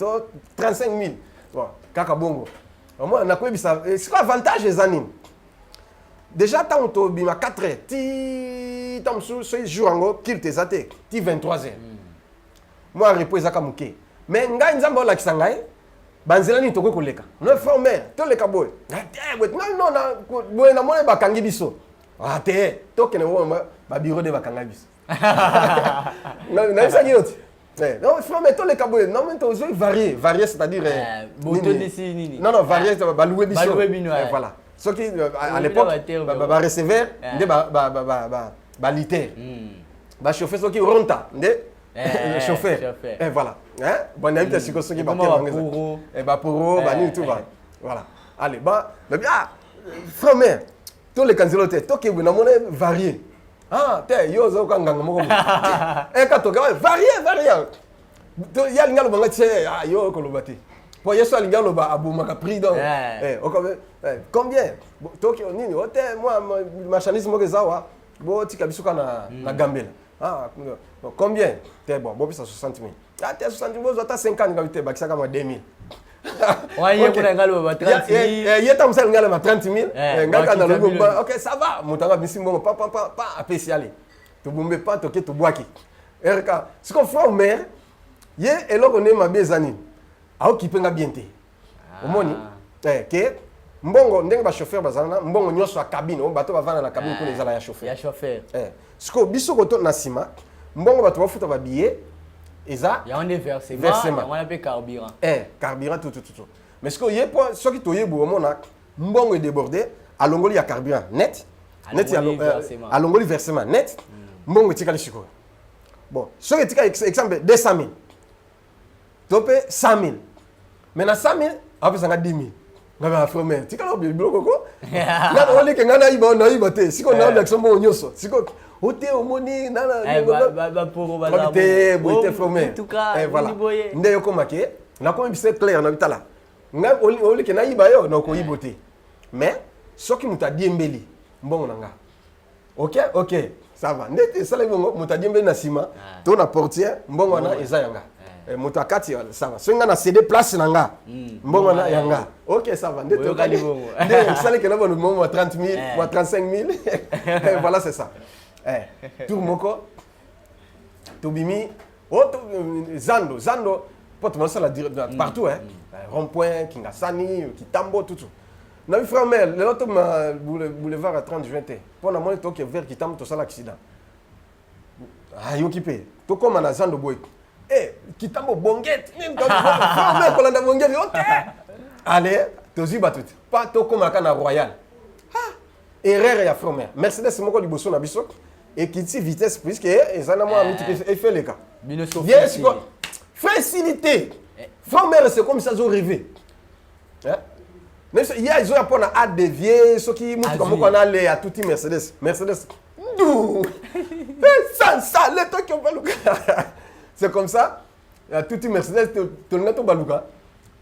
Speaker 2: 35 000. Bon, kaka bongo. Moi, on a quoi ça? C'est quoi l'avantage des animes? Déjà, tant que tu as 4 heures, tu as ce jour en kill tes attaques, tu 23 heures. Moi, je repose à Kamouké. Mais je suis en train de faire ça. Banzela ni toko koleka. No former, to leka boy. Non, boy na mona bakangi biso. Ah te, to kene wo ba bureau de bakanga biso. Na ça yoti. Non, former to leka boy. Non mais to zo varier, c'est-à-dire non, varier ba louer biso. Voilà. Ce qui à l'époque ba recevoir, ndé ba liter. Ba chauffer ce qui ronta, ndé chauffeur. Et voilà. Hein? Bon, on a ce qui va et bah pour bah tout va. Voilà. Allez, bah bien fromère. Tous les candidates, toi qui vous n'avez varié. Ah, t'es yo zo kanga moko. Et quand tu varié. Il y a l'ingalo banga tse ah yo ko lobati. Pour yeso l'ingalo ba abuma prix donc. Combien? Toi qui nini hôtel moi marchandise mo zawa. Bo tika bisuka na Gambela. Ah, combien? T'es bon, bon, ça 60 000. Ah, t'es 60 000, tu as 50 000, tu as 2 000.
Speaker 5: Ouais, il y a 30 000.
Speaker 2: Il y a 30 000. Ok, ça va. Mon temps, pas apprécié. Tu ne pas, tu bois. Ce qu'on fait au maire, il y a un bezani. Ah, qui peut bien te. Au moni, que mbongo ndenge ba chauffeur bazana mbongo nyoso a cabine, on bato bavana na cabine pour les ala ya chauffeur.
Speaker 5: Ya chauffeur.
Speaker 2: Ce que biso ko to na sima, mbongo bato bafuta ba billet eza
Speaker 5: ya on est versement, on appelle carburant.
Speaker 2: Carburant tout. Mais ce que yé point ce qui to yé bo mona mbongo est débordé, alongoli ya carburant net ya alongoli versement net, mbongo tika lisiko. Bon, ce que tika exemple 200 000. Topé 100 000. Mais na 100 000, après ça nga 10 000. Ngaba fromère tika lo biloko ko na oli ke ngana iba na iba te siko na l'action mo nyoso siko ote omoni na
Speaker 5: ba pour ba
Speaker 2: te boite fromère en tout cas voilà nde yoko make na ko mbise clair na bitala nga oli ke na iba yo na ko ibote mais soki muta diembeli mbongo nanga OK ça va ndete sala bongo muta diembeli na sima to na portière mbongo na eza yanga moto akati ça va so ngana céder place nanga mbongo na yanga OK ça va ndete okali bongo ndé sala ke na bon moment 30 000 ou 35 000 voilà c'est ça tout moko to bimi zando pour tout ça la partout rond-point Kingasani Kitambo tout na vi frère mère le autre boulevard à 30 juin pour na moi to que vers Kitambo to ça l'accident yo occupé to comme na zando boy Kitambo bonguette même quand frère kolanda bonguette OK allez tozi batut pas to comme na royal erreur ya frère Mercedes moko liboso na biso et qui dit vitesse puisque ezana moi multiplier fait les cas bien facilité frère c'est comme ça ils ont rêvé mais il y a ils ont appris à dévier ce qui mutu comme on aller à tout Mercedes ça le truc qu'on va c'est comme ça ya tuti Mercedes tolinga to baluka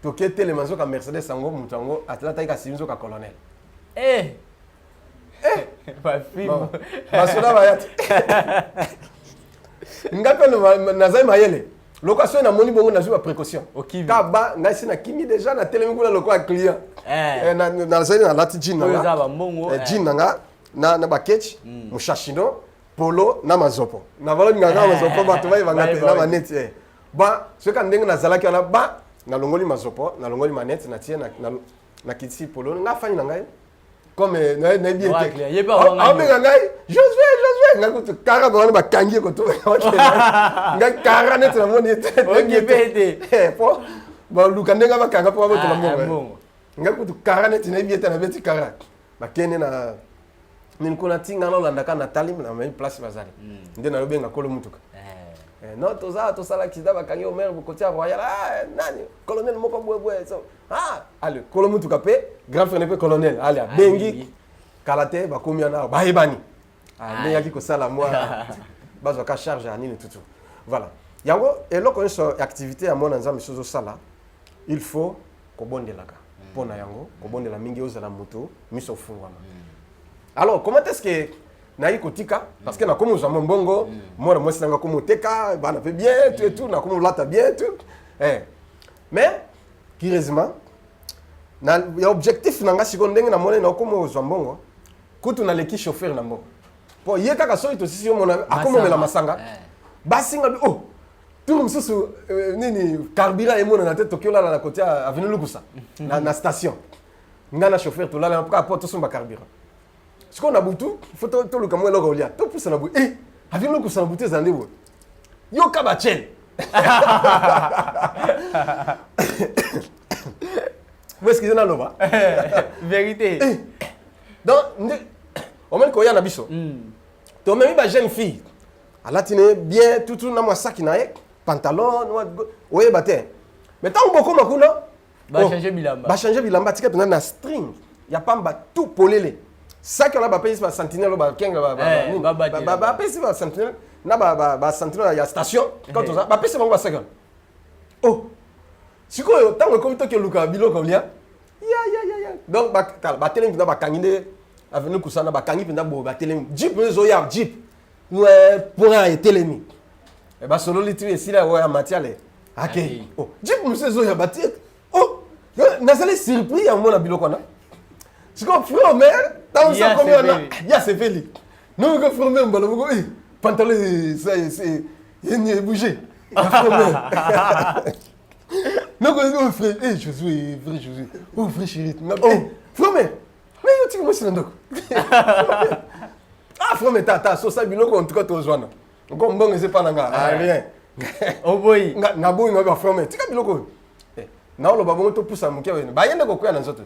Speaker 2: to kete le manzo ka Mercedes sango mutango atlata ka simzo ka colonel
Speaker 5: ba film
Speaker 2: basoda bayat ngape nazai mayele location na moni bongo na joue précaution ka ba ngasi na kimi déjà na telemi kuna lokwa client na zali na lati jean na jean na baketch mushashino polo na mazopo na valo nganga mazopo ba to ba ngate na maneti ba ce ka ndenge na zalaki na ba na longoli mazopo na longoli maneti na tie na kitsi polo nga fani na ngai comme na bien te ah mais ngai Josué ngakutu kara ba ba kangi ko to nga kara net na moni te po ba lukandenga ba kanga po ba to na mo ngakutu kara net na bien te na beti kara ba kene na nini kuna tinga na landaka na talim na même place bazali nde na lobenga kolo mutuka non to sala kida ba kangi o mer bu kotia royal nani colonel moko bwe so allez kolo mutuka pe grand frère pe colonel allez bengi kalate ba komia na ba hebani nde yaki ko sala moi bazo ka charge nini tutu voilà yango eloko nso activité ya mona nzambe sozo sala il faut ko bondelaka pona yango ko bondela mingi ozala moto miso fungwama. Alors, comment est-ce que naï kotika parce que na comme nous avons bongo moi c'est nga comme teka ba na fait bien tout et tout na comme lata bien tout mais curieusement na objectif nanga sikondenge na mona na comme nous bongo kutu na leki chauffeur na mbongo po yeka ka so ito sisi mona akomo la masanga basinga oh tout msusu nini carburant et mona na tête Tokyo là na côté avenue Lukusa na station ngana chauffeur to là na pas to somba carburant. Ce qu'on a boutou, il faut tout le camoué là Gaulia. Tout pour ça na boutou. Eh, avion là que ça na boutou zandé bo. Yo kabachen. Où est-ce qu'ils en ont
Speaker 5: vérité.
Speaker 2: Donc, on met koya na biso. To même ba jeune fille. Elle tine bien tout na moi sac na pantalon, oye baté. Mais tant beaucoup makuna
Speaker 5: ba changer bilamba.
Speaker 2: Ba changer bilamba tika na string. Ya pamba tout polele. Ça qu'on a ba pays ba sentinelle ba kenga ba pays ba sentinelle na ba sentinelle ya station quand on ba pays ba second oh sikoyo tango ko to ke luka biloko lia ya donc ba teleng na ba kanginde avenue kusana ba kangi pinda bo ba teleng jeep zo ya jeep ouais pour un telemi e ba solo litu esila wa matiale okay oh jeep monsieur zo ya ba oh na sale surpris ya mona biloko na siko frère mère tant ça comme on a c'est feli nous que frère mère balo pantalon c'est il bouger non que frère je suis frère Jésus oh frère chéri frère mère mais tu comment c'est ndoko frère mère tata so ça biloko en tout cas to zwana comme bon c'est pas nanga rien
Speaker 5: oh boy
Speaker 2: na boy no ba frère mère tika biloko na lo ba bongo to pusa mukia ba yende ko kwa na nzoto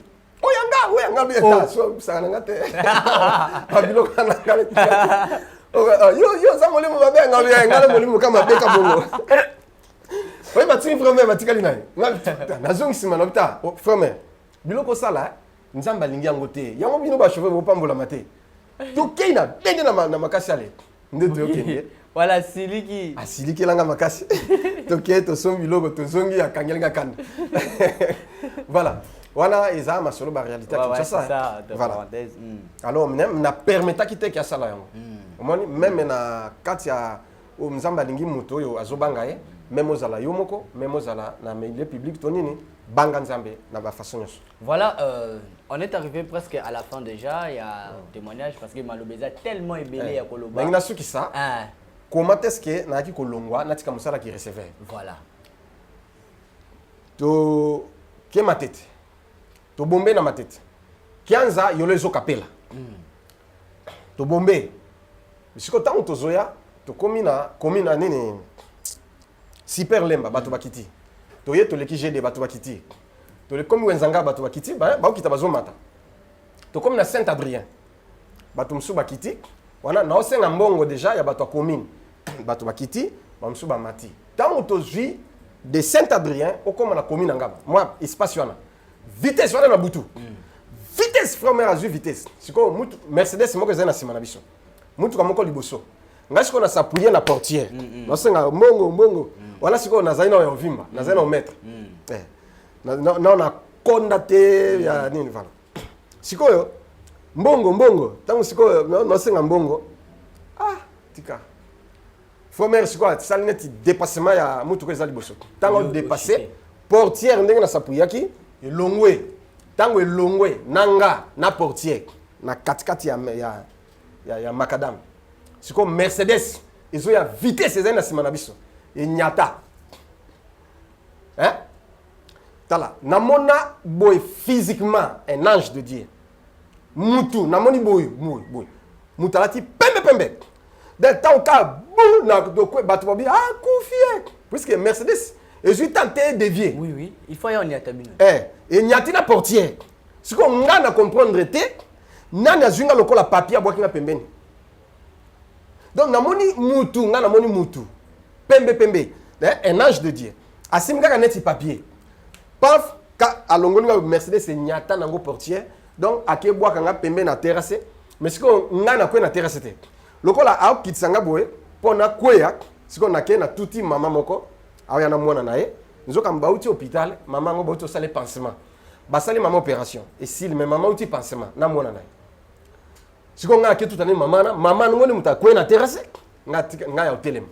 Speaker 2: oyanga beta so sana ngate babilo kana kale yo za molimo babenga bien ngale molimo kama beka bongo oye batini frère batikali naye nazongi sima na bita frère biloko sala nzamba lingi yango te yango bino ba chauffeur bopambola mate to keina bende na makasi ale ndeto yokende
Speaker 5: wala siliki
Speaker 2: asiliki langa makasi to ke to sombi biloko to zongi akangelinga kanda voilà. Voilà, ils ont ma solo la réalité
Speaker 5: c'est
Speaker 2: ça. Voilà. Alors même na permettre quitter qu'il y a ça là. Même na katia au mzamba lingi moto yo azobanga même aux ala yomoko, même aux ala na milieu public tonini banga nzambe na ba façon nyos.
Speaker 5: Voilà, on est arrivé presque à la fin déjà, il y a un témoignage parce que Malobeza tellement ébélé à Koloba.
Speaker 2: Mais il y a ceux qui ça. Comment est-ce que na ki kolongwa na tika musala qui recevait.
Speaker 5: Voilà.
Speaker 2: To ke ma tête. To bombe na matete. Kianza yole zo kapela. To bombe. Bisiko tango to zoya, to komina nini super lemba bato bakiti. To ye to leki jede bato bakiti. To le komi wenzanga bato bakiti, ba okita bazo mata. To komi na Saint-Adrien. Bato msu bakiti, wana na osenga mbongo déjà ya bato komine. Bato bakiti, ba msu ba mati. Tango to zui de Saint-Adrien okoma na komina ngaba. Moi espace wana. Vitesse wana na butu. Vitesse frère azui vitesse. Siko mutu Mercedes moko zena sima na biso. Mutu ka moko liboso. Ngasi ko na s'appuyer na portière. No senga mbongo. wana siko nazali na ovimba nazali na maître na na condamné ya nini voilà sikoyo mbongo tango sikoyo no senga mbongo tika Fomer sikoyo sali neti dépassement ya mutu ko ezali boso tango dépasser portière ndenge na sapuyaki elongwe tango elongwe nanga na portière na katikati ya macadam siko Mercedes ezo ya vitesse ezali na sima na biso enyata tala namona boy physiquement un ange de Dieu mutu namoni boy mutu alati pembe de temps ka bou na do ko bato bobi kufie puisque Mercedes ezo tenté dévier
Speaker 5: oui il faut y en y atabina
Speaker 2: enyati na portière siko nga na comprendre te nani azunga lokola papier abwaki na pembeni donc namoni mutu nga namoni mutu pembe un ange de Dieu asim kaka neti papier paf ka alongoli nga Mercedes nyata nango portière donc akebwaka nga pembe na terrasse mais siko nga na kwe na terrasse te lokola akitsanga boye pona kweya siko nake na tuti mama moko aya na mwana naye nzoka mbauti hôpital mama ngo bauti osale pansement basali mama opération et s'il mais mama uti pansement na mwana naye siko nga ke tutani mama ngoni mutakwe na terrasse nga ya hotelem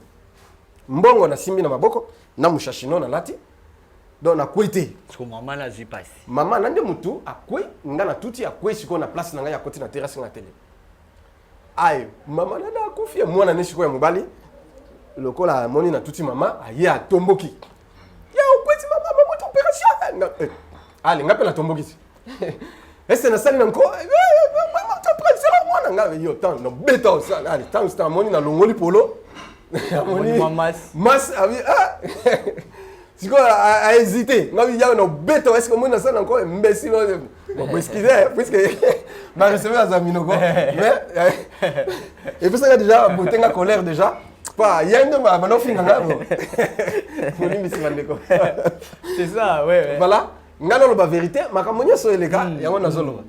Speaker 2: mbongo na simbi na maboko na mushashino na lati donc na kwete
Speaker 5: siko mama na zi passe
Speaker 2: mama nande mutu akwe nga na tuti akwe siko na place na nga ya côté na terrasse na télé ayo mama na akufia mwana ne siko ya mobali lokola moni na tuti mama aye atomboki ya okweti mama moto opération allez nga pe na tomboki ese na sali na nko mwana nga yo tant no beta osa allez tant sta moni na longoli polo
Speaker 5: moni
Speaker 2: mas abi siko a hésité nga ya no beta est-ce que moni na sali na nko imbécile bon excusez puisque ma recevoir za minoko mais et puis ça déjà botenga colère déjà pas yende ma manofinga nga moni misimandeko
Speaker 5: c'est ça ouais
Speaker 2: voilà ngalo lo ba vérité makamonyo so eleka yango nazolo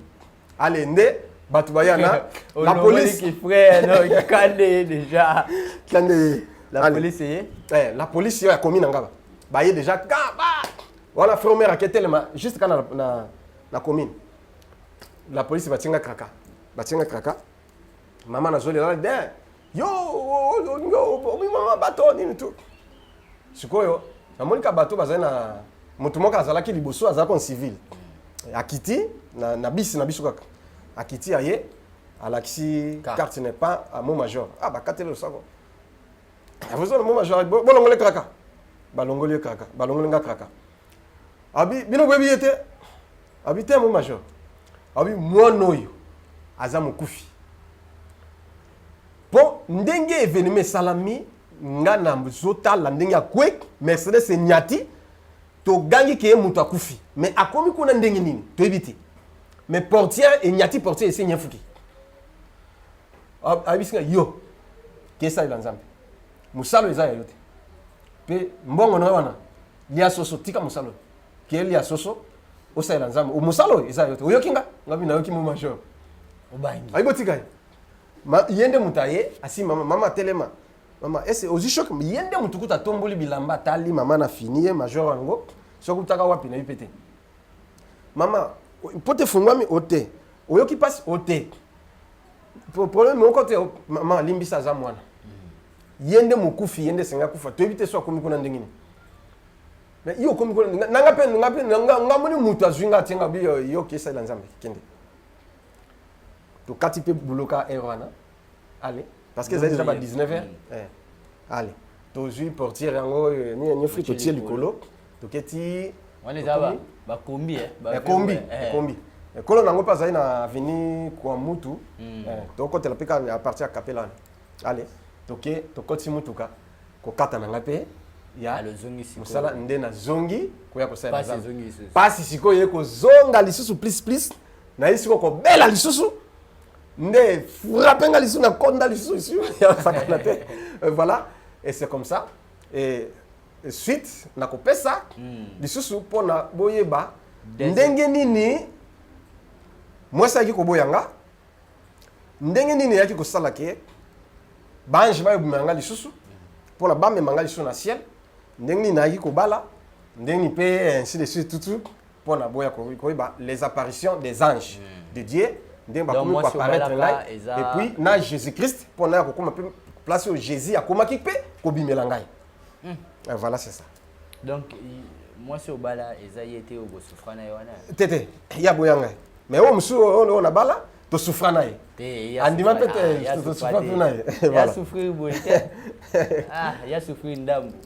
Speaker 2: allez nde batu bayana la police
Speaker 5: qui frère non il kande déjà
Speaker 2: kande
Speaker 5: la police
Speaker 2: la police ya commune ngaba baye déjà kaba voilà frère aketelema juste kana na commune la police batinga kraka mama nazoli la de yo mama bato nini tu sikoyo na monika bato bazana mutu moko azalaki liboso azalaki en civil akiti na bisi na biso kaka akiti aye alakisi carte n'est pas à mon major bakatele le sako avuzo na mon major bolongole kraka balongoli kraka balongoli nga kraka abi bino bwebi yete abi te mon major abi mwana oyo aza mokufi po ndenge événement salami nga na zotala ndenge akwe Mercedes nyati to gangi ke mutu akufi mais akomi kuna ndenge nini to ebiti mais portière et nyati portière ese nyafuki abisinga yo kesa ila nzambe musalo eza ya yote pe mbongo na wana lia soso tika musalo ke lia soso osa ila nzambe musalo eza yote oyokinga ngabi na yoki mu major
Speaker 5: obangi
Speaker 2: aibo tika ma yende mutaye asi mama telema mama ese ozishok yende mutukuta tomboli bilamba tali mama na finier major wango soko taka wapi na ipete mama pote fungwami ote oyoki passe ote problème moko te mama limbisa za mwana yende mukufi yende senga kufa to ebite so akomi kuna ndengini mais yo komi kuna nanga pe nga moni mutu azwinga tenga bi yo kesa la nzambe kende to kati pe buloka erwana allez parce que ça déjà pas 19h allez to jui portière yango ni frito tie likolo to keti
Speaker 5: on les a ba kombi
Speaker 2: kombi kolo nango pas na avenue kwa mutu to côté la peka à partir à Capelane allez toke to koti mutuka ko kata na ngape ya
Speaker 5: le zongi siko
Speaker 2: musala nde na zongi ko ya ko sala
Speaker 5: pas zongi lisusu
Speaker 2: pas siko ye ko zonga lisusu please na isiko ko bela lisusu nde frappenga lisusu na konda lisusu ya sakana te voilà et c'est comme ça et suite na ko pesa lisusu pona boyeba ndenge nini mwasa yaki ko boyanga ndenge nini yaki ko sala ke banji ba yubanga lisusu pona ba memanga lisusu na ciel ndenge na yi ko bala ndenge pe ainsi de suite tout pour na boya ko les apparitions des anges de Dieu ndenge ba ko apparaître là et puis na Jésus-Christ pour na ko kuma place au Jésus akoma ki pe ko bimela ngai. Voilà c'est ça.
Speaker 5: Donc moi c'est au bala Esaïe était au souffrant na yona.
Speaker 2: Tete ya boya ngai. Mais o musu on na bala to souffrant na ye. Andima peut-être to souffrant na ye.
Speaker 5: Voilà. Ya souffrir bonité. Ah, ya souffrir ndambu.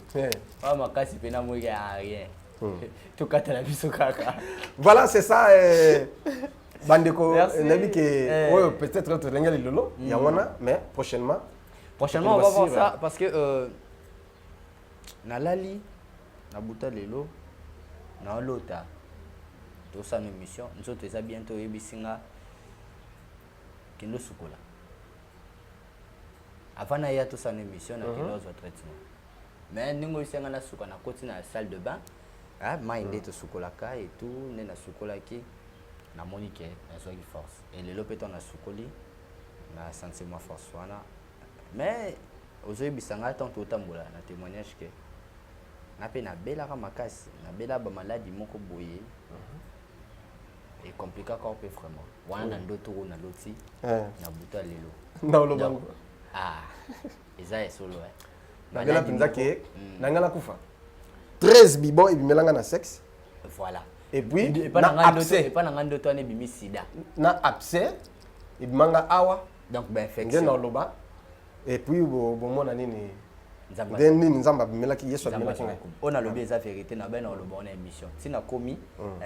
Speaker 5: Ah makasi pena mo ya rien. Tout kata la biso kaka.
Speaker 2: Voilà c'est ça bandeko nabi que peut-être autre rengal lolo ya wana mais prochainement
Speaker 5: on va voir ça parce que na lali na buta lelo na lota to sa émission nous autres ça bientôt ebisinga kendo sukola avant na ya to sa émission na kendo zo traitement mais ningo isenga na suka na koti na salle de bain ah mainde to sukola ka et tout ne na sukola ki na monique na so force et lelo peto na sukoli na sentiment force wana mais ozoyi bisanga tant totambola na témoignage que na pe na bela ka makasi na bela ba maladie moko boye et compliqué encore peu vraiment wana ndoto na loti na buta lelo
Speaker 2: na lobango
Speaker 5: eza solo
Speaker 2: na bela pinza ke na ngala kufa 13 bibo ebimelanga na sexe
Speaker 5: voilà
Speaker 2: et puis
Speaker 5: na abcès pas na ndoto ane bimi sida
Speaker 2: na abcès ebimanga awa
Speaker 5: donc ben infection
Speaker 2: na loba et puis bon mona nini nini nzamba bimelaki yesu bimelaki ngai
Speaker 5: on a lobé eza vérité na ben na loba on a émission tina komi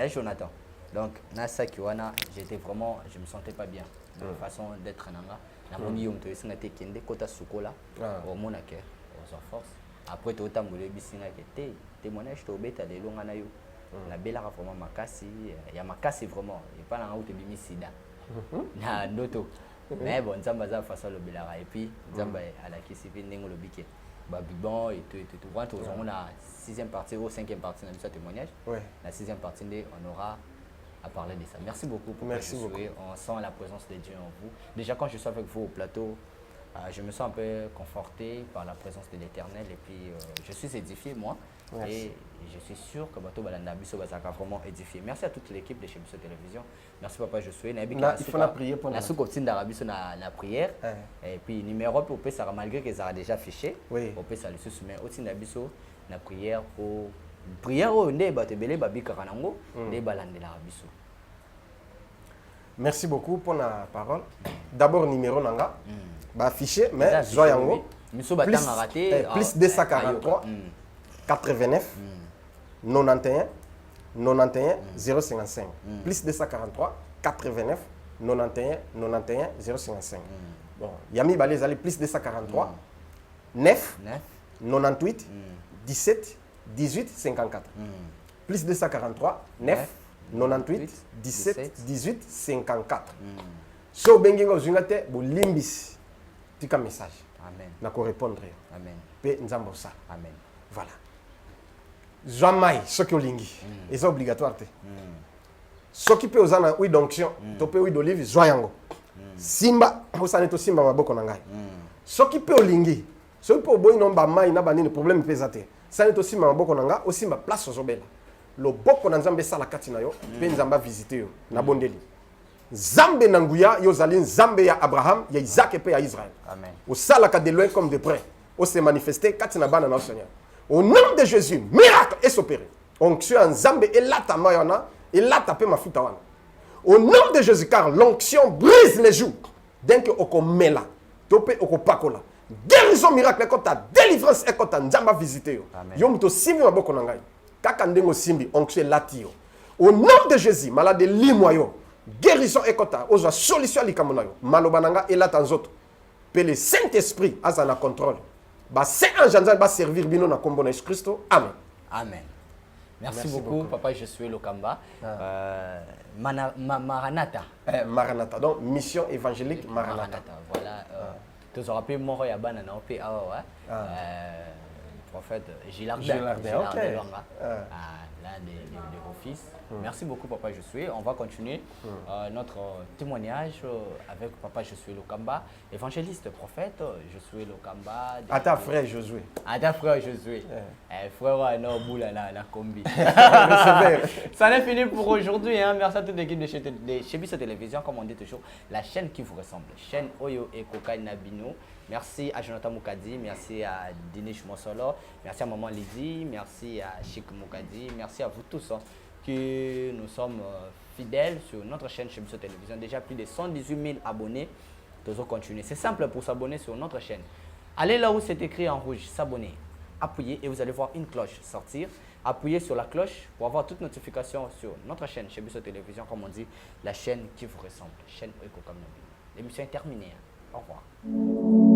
Speaker 5: Jonathan donc na saki wana j'étais vraiment je me sentais pas bien de façon d'être nanga na moni yom to esinga te kende kota sukola au mona ke aux force après to tambolé bisinga ke te témoignage to beta de longa na yo la bela vraiment makasi ya makasi vraiment et pas na auto bimi sida na ndoto mais bon nzamba za façon le belara et puis nzamba à la kisipi ndenge le biké ba bibon et tout quand on a 6e partie ou 5e partie dans ce témoignage la 6e partie on aura à parler de ça. Merci beaucoup pour
Speaker 2: merci beaucoup.
Speaker 5: On sent la présence de Dieu en vous. Déjà quand je suis avec vous au plateau, je me sens un peu conforté par la présence de l'Éternel et puis je suis édifié moi. Merci. Et je suis sûr que Bato Balanda Biso Bazaka vraiment édifié. Merci à toute l'équipe de chez Biso Télévision. Merci papa je suis.
Speaker 2: Il faut la prière pour
Speaker 5: la soukoptine d'Arabiso la prière. Et puis numéro pour ça malgré que ça a déjà affiché.
Speaker 2: Oui.
Speaker 5: Pour ça le soumet aussi d'Abiso la prière pour prière au ndé Bato Belé Babi Karanango ndé Balande l'Arabiso.
Speaker 2: Merci beaucoup pour la parole. D'abord numéro nanga ba affiché mais Zoyango plus 243 89 91 91 055 plus 243 89 91 91 055 bon yami balé allez plus 243 9 98 17 18 54 plus 243 9 98 17 18 54 so bengingo zungate bo limbis tika message
Speaker 5: amen
Speaker 2: na ko répondre
Speaker 5: amen
Speaker 2: pe nzambo ça
Speaker 5: amen
Speaker 2: voilà jamais ce que lingi est obligatoire te ce qui peut osana oui d'onction to pe oui d'olive joyango simba osane to simba maboko na ngai ce qui peut lingi ce qui peut boy nomba mai na banini problème pesate sane to simba maboko na nga osimba place ozobela lo boko na nzambe sala kati na yo pe nzamba visiter yo na bondeli Zambe nanguya yo zali Zambe ya Abraham ya Isaac et ya Israël
Speaker 5: amen
Speaker 2: au salaka de loin comme de près au se manifester kati na bana na Seigneur au nom de Jésus miracle est opéré onction en Zambe et là ta mayona et là ta pe mafuta wana au nom de Jésus car l'onction brise les joues dès que okomela tope okopakola guérison miracle quand ta délivrance et quand ta nzamba visiter yo yo muto simbi maboko na ngai kaka ndengo simbi onction latio au nom de Jésus malade limoyo guérison et kota oza solution likamona yo malobananga et là tanzoto pe le Saint-Esprit azana contrôle ba saint ange ba servir bino na kombo na Christo amen
Speaker 5: amen merci beaucoup papa je suis Lokamba Maranatha
Speaker 2: Maranatha donc mission évangélique Maranatha
Speaker 5: voilà tu auras pu mort ya bana na pe prophète Gilardin.
Speaker 2: Gilardin, ok.
Speaker 5: Longa, l'un des vos fils. Merci beaucoup, Papa Josué. On va continuer notre témoignage avec Papa Josué Lokamba, évangéliste, prophète Josué Lokamba.
Speaker 2: À ta frère Josué.
Speaker 5: À ta frère Josué. Frère, non, boula, la combi. Ça en est fini pour aujourd'hui. Hein. Merci à toute l'équipe de Chebiso Télévision, comme on dit toujours, la chaîne qui vous ressemble. Chaîne Oyo et Koka Nabino. Merci à Jonathan Moukadi, merci à Dinesh Mosolo, merci à Maman Lydie, merci à Chic Moukadi, merci à vous tous. Hein, que nous sommes fidèles sur notre chaîne Chebiso Télévision. Déjà plus de 118 000 abonnés. Nous allons continuer. C'est simple pour s'abonner sur notre chaîne. Allez là où c'est écrit en rouge, s'abonner, appuyez et vous allez voir une cloche sortir. Appuyez sur la cloche pour avoir toute notification sur notre chaîne Chebiso Télévision, comme on dit, la chaîne qui vous ressemble, chaîne Oiko Kamnabi. L'émission est terminée. Au revoir.